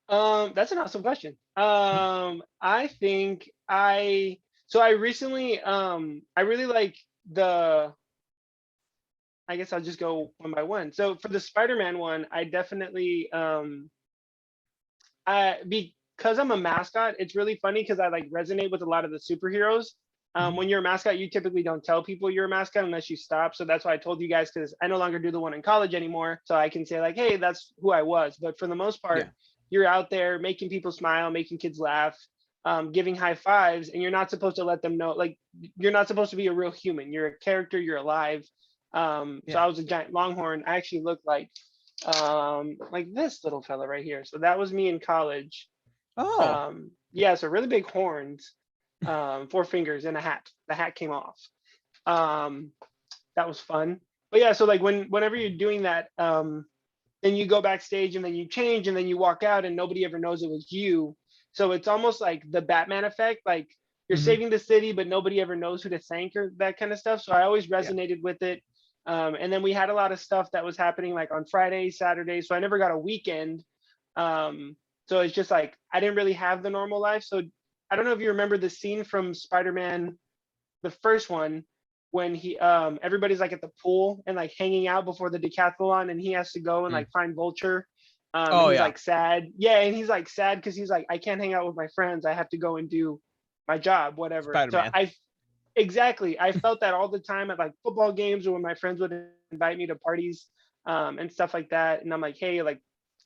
That's an awesome question. I think I recently I really like the I guess I'll just go one by one. So for the Spider-Man one, I definitely because I'm a mascot, it's really funny because I like resonate with a lot of the superheroes. Mhm. When you're a mascot, you typically don't tell people you're a mascot unless you stop. So that's why I told you guys because I no longer do the one in college anymore. So I can say like, hey, that's who I was. But for the most part, Yeah. you're out there making people smile, making kids laugh, giving high fives, and you're not supposed to let them know. Like you're not supposed to be a real human. You're a character. You're alive. So Yeah. I was a giant longhorn. I actually looked like this little fella right here. So that was me in college. Oh. Yeah, so really big horns, four fingers and a hat. The hat came off. Um, that was fun. But yeah, so like whenever you're doing that, then you go backstage and then you change and then you walk out and nobody ever knows it was you. So it's almost like the Batman effect. Like you're Mhm. saving the city, but nobody ever knows who to thank or that kind of stuff. So I always resonated with it. And then we had a lot of stuff that was happening like on Friday, Saturday. So I never got a weekend. So it's just like I didn't really have the normal life. So I don't know if you remember the scene from Spider-Man, the first one, when he everybody's like at the pool and like hanging out before the decathlon, and he has to go and like find Vulture. And Oh he's yeah, like sad. Yeah, and he's like sad because he's like, I can't hang out with my friends. I have to go and do my job, whatever. So Spider-Man. exactly, I felt that all the time at like football games or when my friends would invite me to parties and stuff like that. And I'm like, hey, like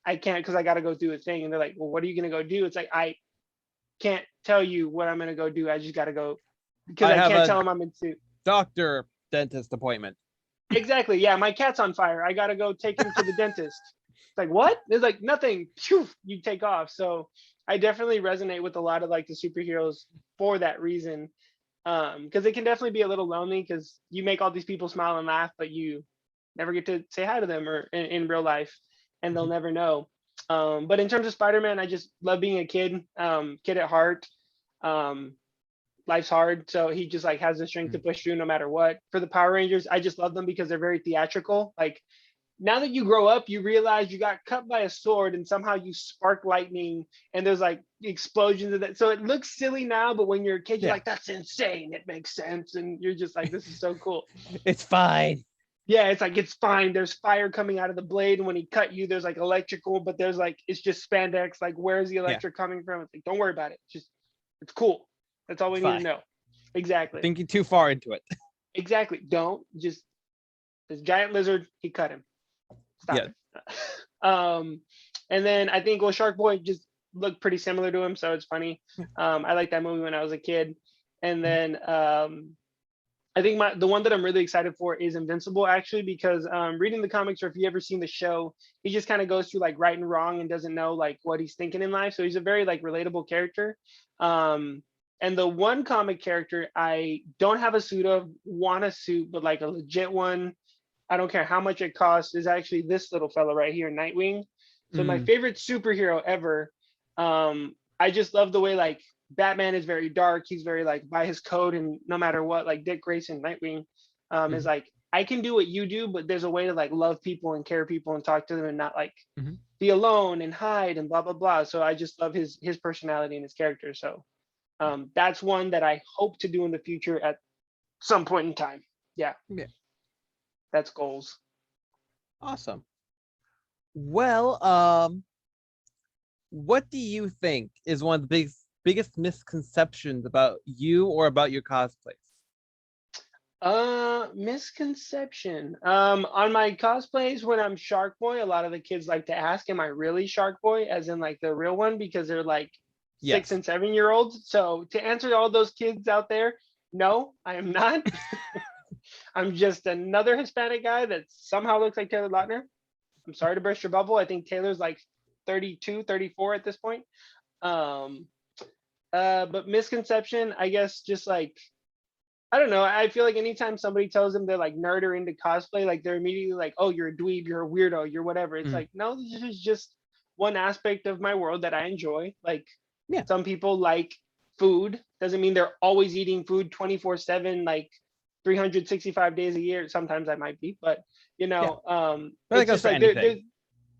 I can't because I got to go do a thing. And they're like, well, what are you gonna go do? It's like I can't tell you what I'm gonna go do. I just got to go because I I have can't a tell them I'm into. doctor dentist appointment. Exactly. Yeah, my cat's on fire. I gotta go take him to the dentist. It's like, what? There's like nothing. Phew, you take off. So I definitely resonate with a lot of like the superheroes for that reason. Because it can definitely be a little lonely because you make all these people smile and laugh, but you never get to say hi to them or in real life, and they'll never know. But in terms of Spider-Man, I just love being a kid, kid at heart. Um, Life's hard, so he just like has the strength to push through no matter what. For the Power Rangers, I just love them because they're very theatrical. Like now that you grow up, you realize you got cut by a sword and somehow you spark lightning and there's like explosions of that. So it looks silly now, but when you're a kid, you're Yeah. like, that's insane. It makes sense. And you're just like, this is so cool. It's fine. Yeah, it's like, it's fine. There's fire coming out of the blade. And when he cut you, there's like electrical, but there's like, it's just spandex. Like, where's the electric coming from? It's like, don't worry about it. Just, it's cool. That's all we need to know. Exactly. Thinking too far into it. Exactly. Don't just, this giant lizard, he cut him. Stop Yeah. it. And then I think, well, Shark Boy just looked pretty similar to him, so it's funny. I liked that movie when I was a kid. And then I think the one that I'm really excited for is Invincible, actually, because reading the comics, or if you ever seen the show, he just kind of goes through like right and wrong and doesn't know like what he's thinking in life. So he's a very like relatable character. And the one comic character I don't have a suit of, want a suit, but like a legit one, I don't care how much it costs, is actually this little fella right here, Nightwing. So my favorite superhero ever. I just love the way like Batman is very dark. He's very like by his code, and no matter what, like Dick Grayson, Nightwing, is like, I can do what you do, but there's a way to like love people and care people and talk to them and not like be alone and hide and blah blah blah. So I just love his personality and his character. So that's one that I hope to do in the future at some point in time. Yeah. That's goals. Awesome. Well, what do you think is one of the biggest misconceptions about you or about your cosplays? Misconception. On my cosplays when I'm Shark Boy, a lot of the kids like to ask, am I really Shark Boy? As in like the real one, because they're like 6 and 7 year olds. So to answer all those kids out there, no, I am not. I'm just another Hispanic guy that somehow looks like Taylor Lautner. I'm sorry to burst your bubble. I think Taylor's like 32, 34 at this point. But misconception, I guess, just like, I don't know. I feel like anytime somebody tells them they're like nerd or into cosplay, like they're immediately like, oh, you're a dweeb, you're a weirdo, you're whatever. It's like, no, this is just one aspect of my world that I enjoy. Like some people like food. Doesn't mean they're always eating food 24/7, like 365 days a year. Sometimes I might be, but you know, it's just like there's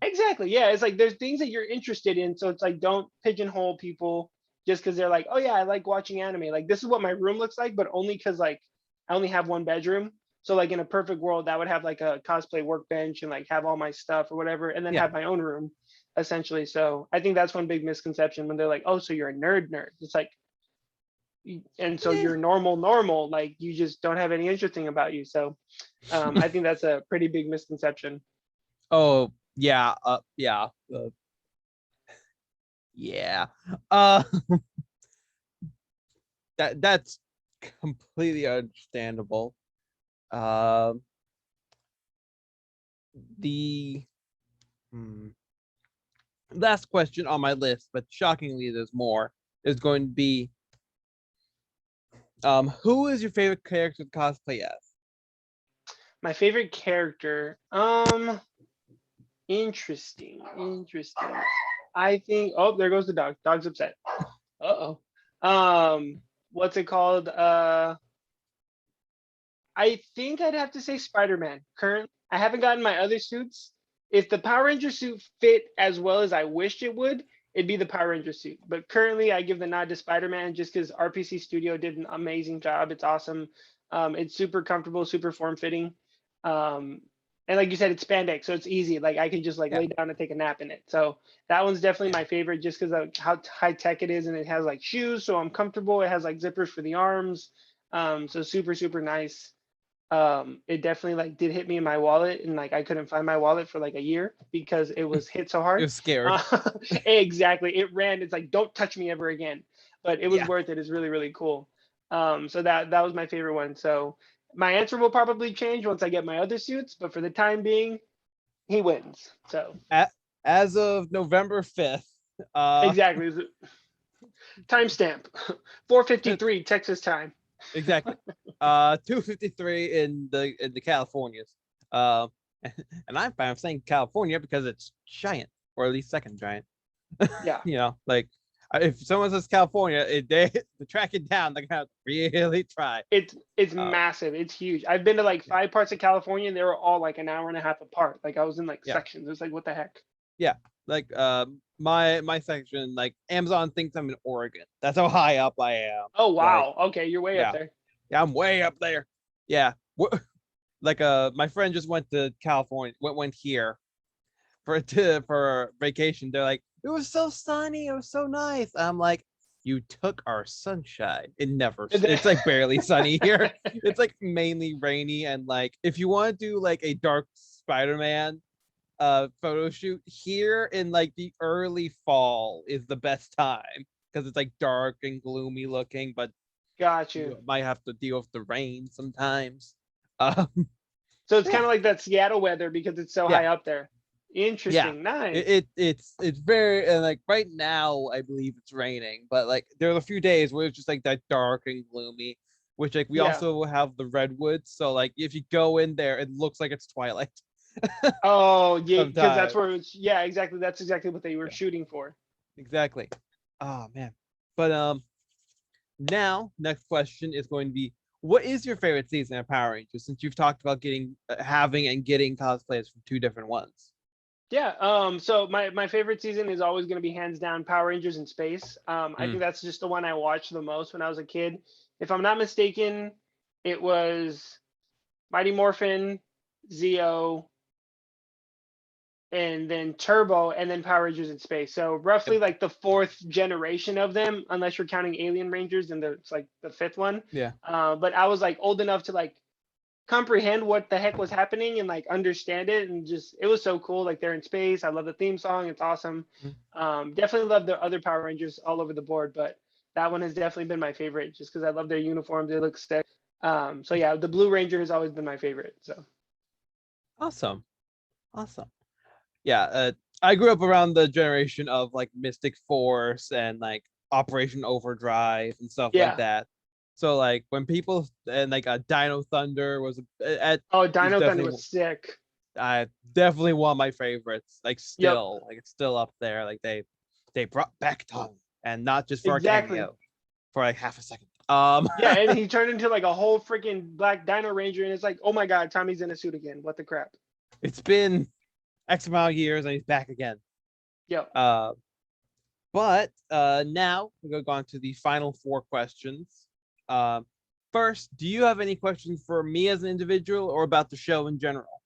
exactly, yeah. It's like there's things that you're interested in, so it's like don't pigeonhole people just because they're like, oh yeah, I like watching anime. Like this is what my room looks like, but only because like I only have one bedroom. So like in a perfect world, that would have like a cosplay workbench and like have all my stuff or whatever, and then have my own room, essentially. So I think that's one big misconception when they're like, oh, so you're a nerd. It's like, and so you're normal, like you just don't have any interesting about you. So I think that's a pretty big misconception. Oh yeah, yeah. That's completely understandable. The last question on my list, but shockingly there's more, is going to be who is your favorite character to cosplay as? My favorite character, interesting. I think, oh, there goes the dog. Dog's upset. Uh-oh. what's it called? I think I'd have to say Spider-Man. Current, I haven't gotten my other suits. If the Power Ranger suit fit as well as I wished it would, it'd be the Power Ranger suit. But currently, I give the nod to Spider-Man just because RPC Studio did an amazing job. It's awesome. It's super comfortable, super form-fitting. And like you said, it's spandex, so it's easy. Like I can just like Yeah. lay down and take a nap in it. So that one's definitely my favorite just because of how high tech it is, and it has like shoes, so I'm comfortable. It has like zippers for the arms. So super, super nice. It definitely like did hit me in my wallet, and like I couldn't find my wallet for like a year because it was hit so It hard. was scary. Exactly, it ran. It's like don't touch me ever again, but it was Yeah. worth it. It's really really cool. So that was my favorite one. So my answer will probably change once I get my other suits, but for the time being, he wins. So As of November 5th, exactly, timestamp 4:53 Texas time. exactly. 2:53 in the Californias. And I'm saying California because it's giant, or at least second giant. Yeah. You know, like if someone says California, they to track it down, they're gonna really try. It's Uh, massive. It's huge. I've been to like 5 parts of California, and they were all like an hour and a half apart. Like I was in like Yeah. sections. It's like what the heck? Yeah, like my section, like Amazon thinks I'm in Oregon. That's how high up I am. Oh Like, wow. Okay, you're way up yeah, there. yeah, I'm way up there. Yeah, like my friend just went to California, went here for vacation. They're like, it was so sunny, it was so nice. I'm like, you took our sunshine. It's like barely sunny here. It's like mainly rainy, and like if you want to do like a dark Spider-Man photo shoot here in like the early fall is the best time because it's like dark and gloomy looking, but Got you you. might have to deal with the rain sometimes. So it's Yeah, kind of like that Seattle weather because it's so yeah, high up there. yeah. Interesting. Nice. It's very, and like right now I believe it's raining, but like there are a few days where it's just like that dark and gloomy, which like we Yeah. also have the redwoods, so like if you go in there it looks like it's twilight. Oh yeah, because that's Sometimes. where it's. Yeah, exactly. That's exactly what they were Yeah, shooting for. exactly. Oh man. But now next question is going to be, what is your favorite season of Power Rangers, since you've talked about having and getting cosplays from two different ones? Yeah. So my favorite season is always going to be hands down Power Rangers in Space. I Mm. think that's just the one I watched the most when I was a kid. If I'm not mistaken, it was Mighty Morphin, Zeo, and then Turbo, and then Power Rangers in Space. So Yep. roughly like the fourth generation of them, unless you're counting Alien Rangers, and it's like the fifth one. Yeah. But I was like old enough to like comprehend what the heck was happening and like understand it, and just it was so cool. Like they're in space. I love the theme song. It's awesome. Mm. Definitely love the other Power Rangers all over the board, but that one has definitely been my favorite just because I love their uniforms. They look sick. So yeah, the Blue Ranger has always been my favorite. So Awesome. Awesome. Yeah, I grew up around the generation of like Mystic Force and like Operation Overdrive and stuff like yeah. that. So like when people and like Dino Thunder was at Oh, is Dino Thunder definitely was sick. definitely one of my favorites. Like Yep, still, like it's still up there. Like they brought back Tongue, and not just for a exactly. cameo, for like half a second. Yeah, and he turned into like a whole freaking black Dino Ranger, and it's like, oh my god, Tommy's in a suit again. What the crap? It's been X amount of years and he's back again. Yep. But now we're going to go on to the final four questions. First, do you have any questions for me as an individual or about the show in general?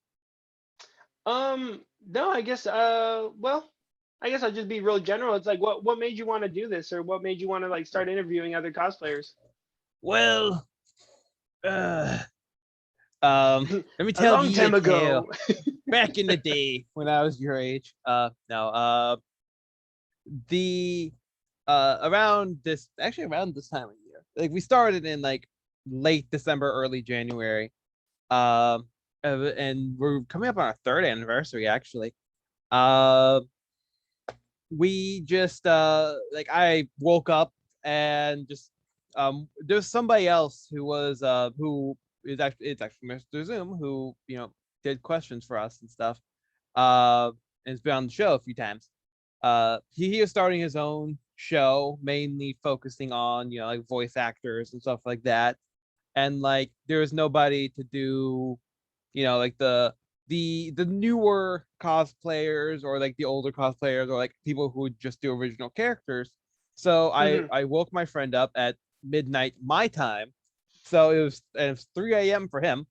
No, I guess well, I guess I'll just be real general. It's like what made you want to do this, or what made you want to like start interviewing other cosplayers? Well, uh, let me A tell long you a time tale. ago. Back in the day when I was your age. No, the around this time of year. Like we started in like late December, early January. And we're coming up on our third anniversary actually. Uh, we just like I woke up and just there's somebody else who is actually it's actually Mr. Zoom who did questions for us and stuff. And has been on the show a few times. He is starting his own show, mainly focusing on like voice actors and stuff like that. And like there was nobody to do, like the newer cosplayers or like the older cosplayers or like people who would just do original characters. So I woke my friend up at midnight my time. So it was 3 a.m. for him.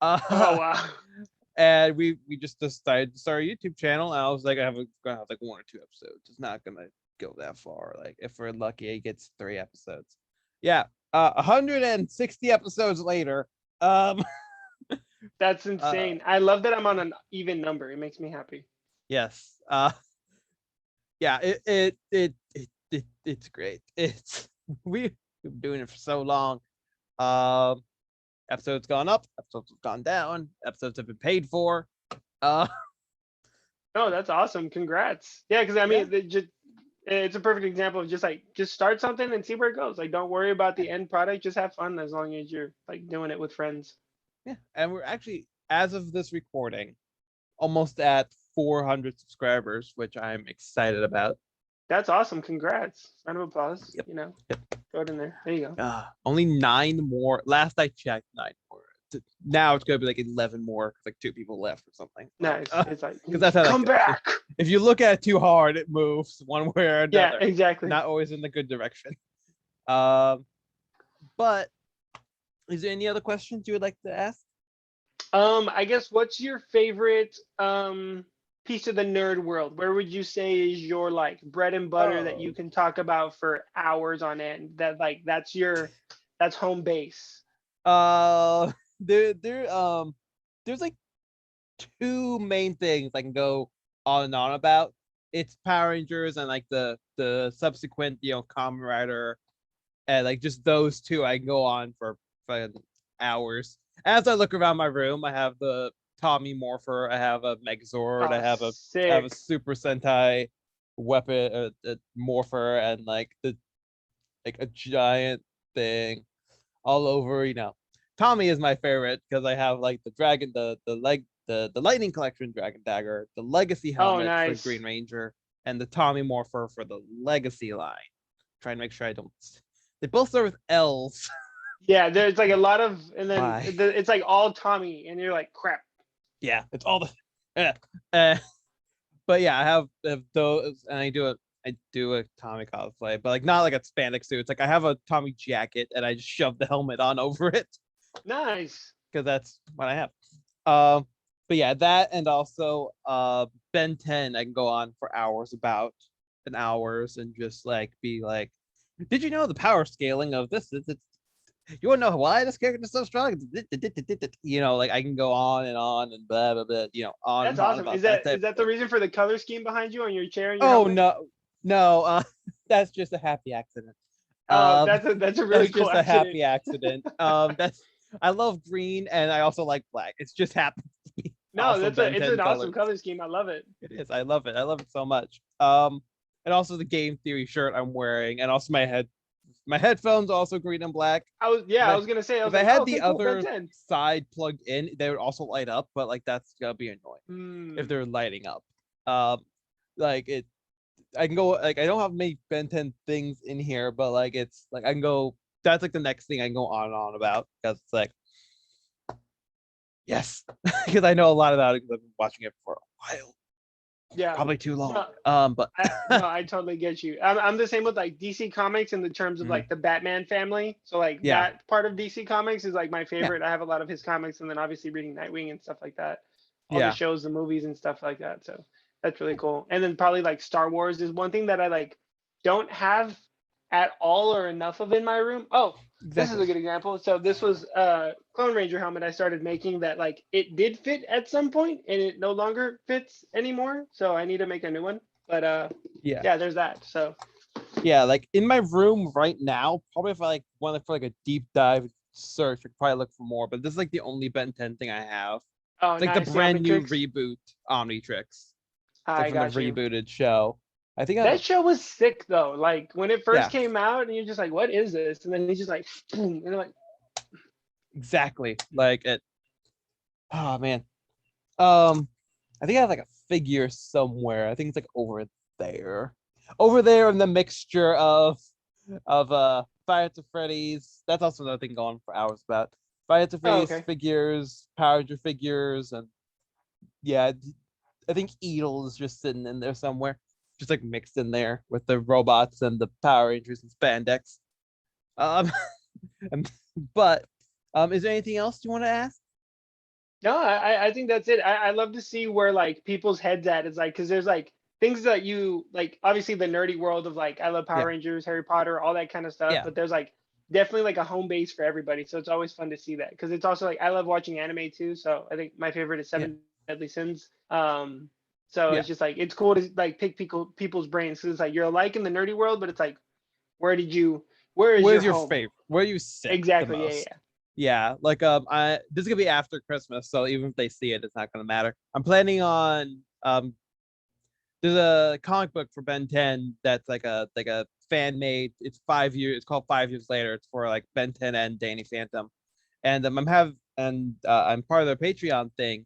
Oh wow. And we just decided to start a YouTube channel. And I was like, gonna have like 1 or 2 episodes. It's not gonna go that far. Like if we're lucky, it gets 3 episodes. Yeah. 160 episodes later. That's insane. I love that I'm on an even number. It makes me happy. Yes. Yeah, it's great. We've been doing it for so long. Episodes gone up, episodes have gone down, episodes have been paid for. Oh, that's awesome. Congrats. Yeah, because I mean, it's a perfect example of just start something and see where it goes. Like, don't worry about the end product. Just have fun as long as you're like doing it with friends. Yeah, and we're actually, as of this recording, almost at 400 subscribers, which I'm excited about. That's awesome. Congrats. Round of applause. Yep. Yep. Throw it in there. There you go. Only 9 more. Last I checked, 9 more. Now it's gonna be like 11 more because like 2 people left or something. Nice. It's like because that's how come back. If you look at it too hard, it moves one way or another. Yeah, exactly. Not always in the good direction. But is there any other questions you would like to ask? I guess what's your favorite piece of the nerd world? Where would you say is your like bread and butter that you can talk about for hours on end? That's home base. There's like 2 main things I can go on and on about. It's Power Rangers and like the subsequent Kamen Rider, and like just those 2 I can go on for hours. As I look around my room, I have the Tommy Morpher, I have a Megazord, I have a Super Sentai weapon, a Morpher, and like a giant thing all over. Tommy is my favorite because I have like the dragon, the Lightning Collection Dragon Dagger, the Legacy helmet for Green Ranger, and the Tommy Morpher for the Legacy line. Trying to make sure I don't. They both start with L's. Yeah, there's like a lot of, and then it's like all Tommy, and you're like, crap. Yeah, it's all the. But yeah, I have those, and I do a Tommy cosplay, but like not like a spandex suit. It's like I have a Tommy jacket, and I just shove the helmet on over it. Nice. Because that's what I have. But yeah, that, and also Ben 10 I can go on for hours about, and hours, and just like be like, did you know the power scaling of this? You want to know why this character is so strong? Like I can go on and blah blah blah. On. That's awesome. Is that the reason for the color scheme behind you on your chair? And your helmet? No. That's just a happy accident. That's a really cool just accident. A happy accident. I love green, and I also like black. It's just happened to be. No, it's an awesome color scheme. I love it. It is. I love it. I love it so much. And also the Game Theory shirt I'm wearing, and also my headphones also green and black. I was gonna say, if I had the other side plugged in, they would also light up, but like that's gonna be annoying if they're lighting up. I can go, like I don't have many Ben 10 things in here, but like it's like I can go. That's like the next thing I can go on and on about, because it's like, yes, because I know a lot about it because I've been watching it for a while. Yeah, probably too long. But I totally get you. I'm the same with like DC Comics in the terms of like the Batman family. So like that part of DC Comics is like my favorite. I have a lot of his comics, and then obviously reading Nightwing and stuff like that. All the shows, the movies, and stuff like that. So that's really cool. And then probably like Star Wars is one thing that I like don't have at all or enough of in my room. This is a good example. So this was a Clone Ranger helmet I started making that like it did fit at some point, and it no longer fits anymore. So I need to make a new one. But yeah, there's that. So yeah, like in my room right now, probably if I like want for like a deep dive search, I could probably look for more. But this is like the only Ben 10 thing I have. It's like the brand new reboot Omnitrix. I got the rebooted show. I think that show was sick though. Like when it first came out, and you're just like, "What is this?" And then he's just like, boom, and you're like, exactly like it. Oh man, I think I have like a figure somewhere. I think it's like over there. over there in the mixture of Five Nights at Freddy's. That's also another thing going for hours about. Five Nights at Oh, Freddy's okay. figures, Power Ranger figures, and yeah, I think Edel is just sitting in there somewhere, just like mixed in there with the robots and the Power Rangers and spandex. Um, but is there anything else you want to ask? No, I think that's it. I love to see where like people's heads at. It's like because there's like things that you like obviously the nerdy world of like I love Power Yeah, Rangers, Harry Potter, all that kind of stuff. yeah, But there's like definitely like a home base for everybody. So it's always fun to see that because it's also like I love watching anime too. So I think my favorite is yeah, Seven Deadly Sins. So yeah. it's just like it's cool to like pick people's brains. So it's like you're alike in the nerdy world, but it's like where is your Where's your home? favorite? Where do you sit the Exactly. Yeah, most? yeah. Yeah, like I this is gonna be after Christmas, so even if they see it, it's not gonna matter. I'm planning on there's a comic book for Ben 10 that's like a fan made. It's 5 years. It's called 5 Years Later. It's for like Ben 10 and Danny Phantom, and I'm part of their Patreon thing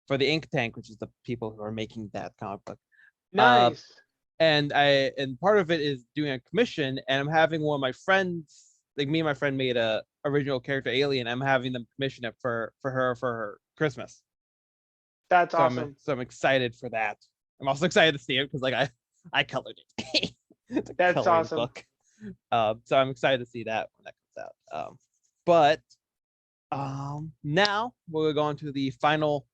for the Ink Tank, which is the people who are making that comic book. Uh, Nice. and part of it is doing a commission, and I'm having one of my friends, like me and my friend made a original character alien. I'm having them commission it for her Christmas. That's So I'm awesome. so I'm excited for that. I'm also excited to see it because like I colored it. It's a That's coloring awesome. book. So I'm excited to see that when that comes out. But now we're going to the final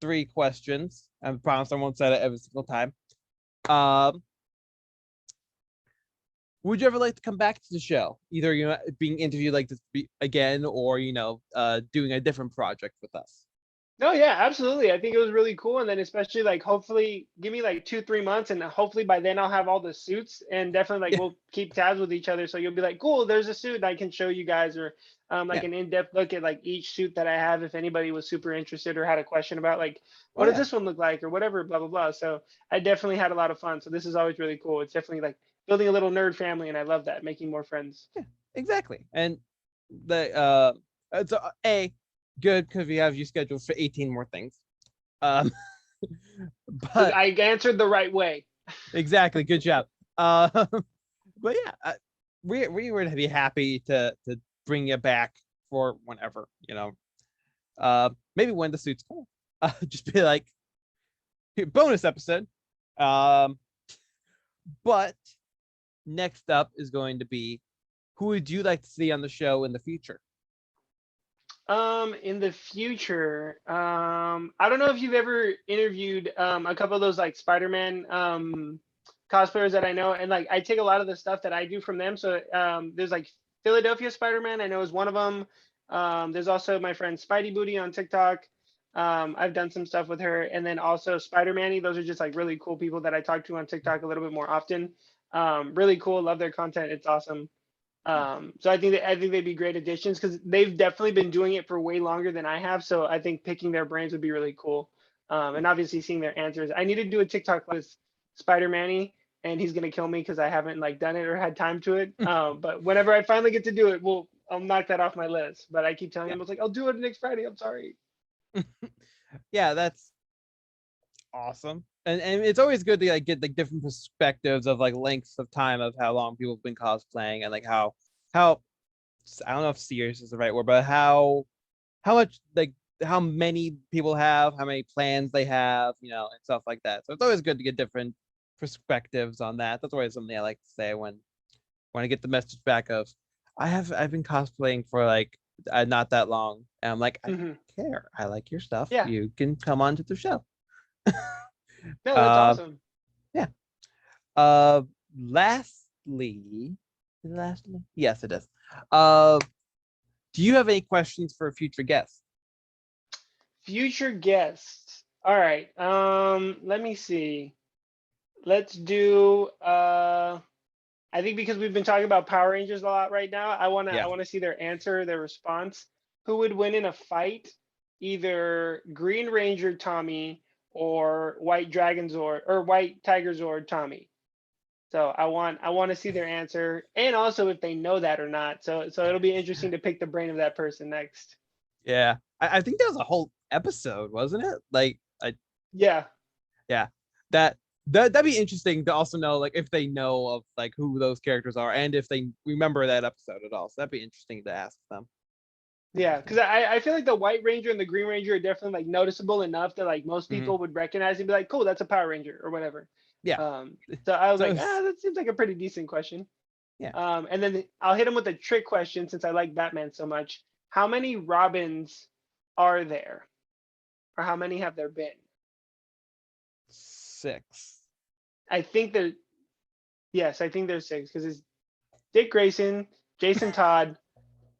three questions. I promise I won't say it every single time. Um, would you ever like to come back to the show? Either being interviewed like this again, or doing a different project with us. No, yeah, absolutely. I think it was really cool. And then especially like hopefully give me like 2, 3 months and hopefully by then I'll have all the suits and definitely like Yeah, we'll keep tabs with each other. So you'll be like, cool, there's a suit and I can show you guys or like yeah. an in-depth look at like each suit that I have if anybody was super interested or had a question about like Oh what does yeah. this one look like or whatever, blah blah blah. So I definitely had a lot of fun. So this is always really cool. It's definitely like building a little nerd family and I love that, making more friends. Yeah, exactly. And the it's a good because we have you scheduled for 18 more things. Um, but I answered the right way. exactly, good job. Um, but yeah, we would be happy to bring you back for whenever, maybe when the suit's cool. Just be like bonus episode. Um, but next up is going to be who would you like to see on the show in the future? In the future, I don't know if you've ever interviewed a couple of those like Spider-Man cosplayers that I know, and like I take a lot of the stuff that I do from them. So there's like Philadelphia Spider-Man, I know is one of them. There's also my friend Spidey Booty on TikTok. I've done some stuff with her, and then also Spider-Man-y. Those are just like really cool people that I talk to on TikTok a little bit more often. Really cool, love their content. It's awesome. So I think they'd be great additions because they've definitely been doing it for way longer than I have. So I think picking their brains would be really cool. And obviously seeing their answers. I need to do a TikTok with Spider-Man-y, and he's gonna kill me because I haven't like done it or had time to it. But whenever I finally get to do it, I'll knock that off my list. But I keep telling Yeah. him, I was like, I'll do it next Friday. I'm sorry. Yeah, that's awesome. And it's always good to like get like different perspectives of like lengths of time of how long people have been cosplaying and like how I don't know if serious is the right word, but how much like how many people have, how many plans they have, and stuff like that. So it's always good to get different perspectives on that. That's always something I like to say when I get the message back of I've been cosplaying for like not that long, and I'm like, I Hmm. don't care. I like your stuff. Yeah. You can come on to the show. No, that's Uh, awesome. yeah. Lastly, is it lastly? Yes, it is. Do you have any questions for a future guest? Future guest. All right. Let me see. Let's do I think because we've been talking about Power Rangers a lot right now, I Yeah. wanna see their answer, their response. Who would win in a fight? Either Green Ranger Tommy or White Dragon Zord or White Tiger Zord Tommy. So I want to see their answer and also if they know that or not. So it'll be interesting to pick the brain of that person next. Yeah. I think that was a whole episode, wasn't it? Like, Yeah. yeah, that that'd be interesting to also know, like, if they know of like who those characters are and if they remember that episode at all. So that'd be interesting to ask them. Yeah, because I feel like the White Ranger and the Green Ranger are definitely like noticeable enough that like most people would recognize and be like, cool, that's a Power Ranger or whatever. Yeah. So I was So like, it's- that seems like a pretty decent question. Yeah. And then I'll hit him with a trick question since I like Batman so much. How many Robins are there? Or how many have there been? 6. I think there, yes, I think there's 6 because it's Dick Grayson, Jason Todd,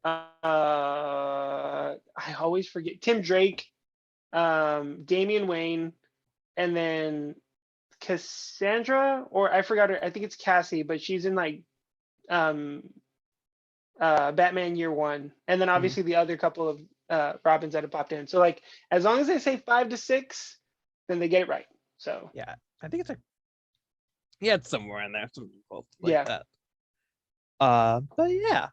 I always forget Tim Drake, Damian Wayne, and then Cassandra, or I forgot her. I think it's Cassie, but she's in like Batman Year One, and then obviously the other couple of Robins that have popped in. So like as long as they say 5 to 6, then they get it right. So Yeah, I think it's it's somewhere in there, something close like Yeah. that. But yeah,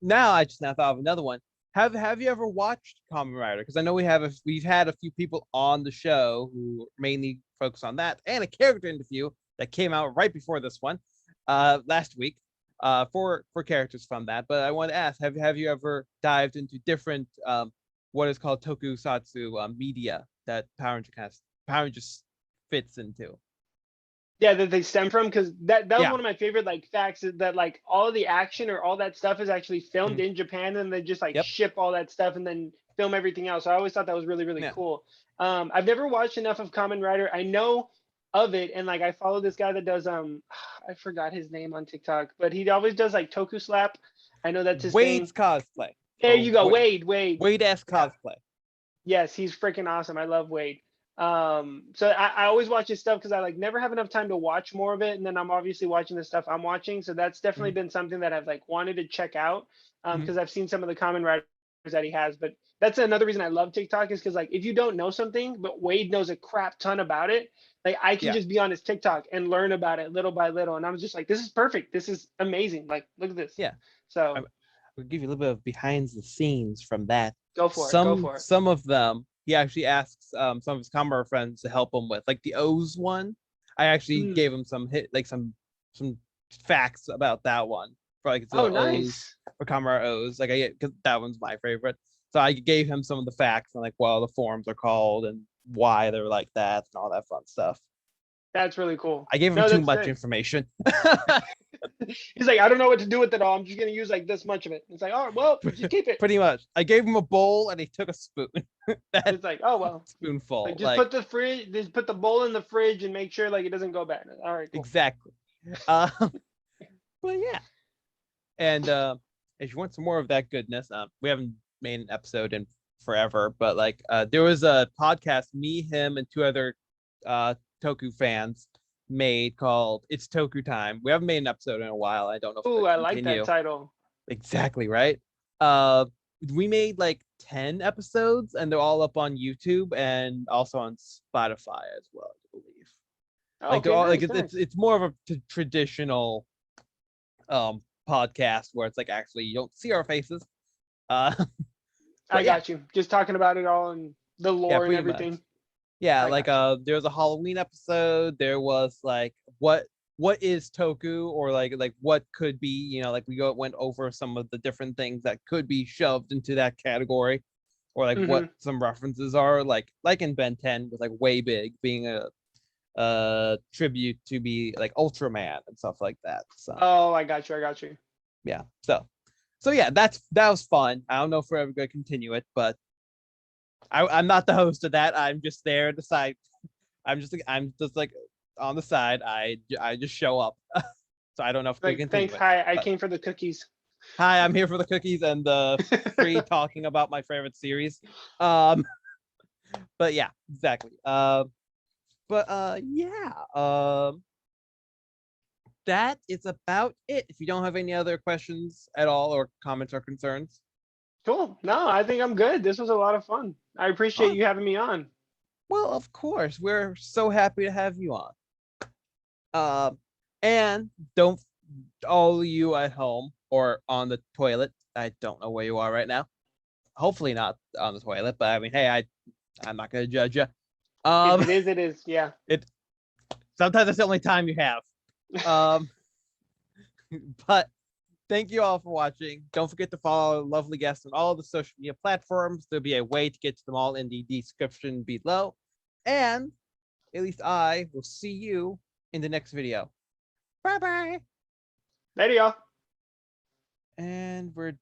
now I just now thought of another one. Have you ever watched Kamen Rider? Because I know we've had a few people on the show who mainly focus on that, and a character interview that came out right before this one, last week, for characters from that. But I want to ask, have you ever dived into different what is called tokusatsu media that Power Rangers fits into? yeah, that they stem from, because that was Yeah. one of my favorite like facts, is that like all of the action or all that stuff is actually filmed in Japan, and they just like Yep. ship all that stuff and then film everything else. So I always thought that was really, really Yeah. cool. I've never watched enough of Kamen Rider. I know of it, and like I follow this guy that does I forgot his name on TikTok, but he always does like Toku Slap. I know that's his Wade's thing. cosplay. There you go, Wade. Wade-esque Yeah. cosplay. Yes, he's freaking awesome. I love Wade. So I always watch his stuff because I like never have enough time to watch more of it, and then I'm obviously watching the stuff I'm watching. So that's definitely been something that I've like wanted to check out, because I've seen some of the Kamen Riders that he has. But that's another reason I love TikTok, is because like if you don't know something, but Wade knows a crap ton about it, like I can Yeah. just be on his TikTok and learn about it little by little, and I'm just like, this is perfect. This is amazing. Like look at this. Yeah. So We'll give you a little bit of behind the scenes from that. go for it. Go for it. Some of them, he actually asks some of his camera friends to help him with, like the O's one. I actually gave him some facts about that one for like the O's, nice. for camera O's. Like because that one's my favorite. So I gave him some of the facts and like what the forms are called and why they're like that and all that fun stuff. That's really cool. I gave him too much information. He's like, I don't know what to do with it all. I'm just gonna use like this much of it. It's like, oh well, just keep it. Pretty much. I gave him a bowl and he took a spoon. It's like, oh well, spoonful. like, just put the bowl in the fridge and make sure like it doesn't go bad. All right, cool. Exactly. But yeah. And if you want some more of that goodness, we haven't made an episode in forever, but like there was a podcast me, him, and 2 other Toku fans made called It's Toku Time. We haven't made an episode in a while. I don't know if Ooh, I like that title. Exactly, right? We made like 10 episodes and they're all up on YouTube and also on Spotify as well, I believe. Like they're all nice, like it's more of a traditional podcast where it's like actually you don't see our faces. I got you. Just talking about it all and the lore and everything. Much. Yeah, like there was a Halloween episode. There was like what is Toku, or like what could be, you know, like went over some of the different things that could be shoved into that category, or like what some references are, like in Ben 10 with like Way Big being a tribute to be like Ultraman and stuff like that. So I got you. Yeah. So yeah, that was fun. I don't know if we're ever gonna continue it, but I'm not the host of that. I'm just there to side. I'm just like on the side. I just show up. So I don't know if we can continue. Thanks. Hi, I came for the cookies. Hi, I'm here for the cookies and the free talking about my favorite series. But yeah, exactly. That is about it. If you don't have any other questions at all or comments or concerns. Cool. No, I think I'm good. This was a lot of fun. I appreciate you having me on. Well, of course. We're so happy to have you on. And don't, all you at home or on the toilet, I don't know where you are right now. Hopefully not on the toilet, but I mean, hey, I'm not gonna judge you. If it is, it is. Yeah. Sometimes that's the only time you have. But thank you all for watching. Don't forget to follow our lovely guests on all the social media platforms. There'll be a way to get to them all in the description below. And at least I will see you in the next video. Bye-bye. Later, y'all. And we're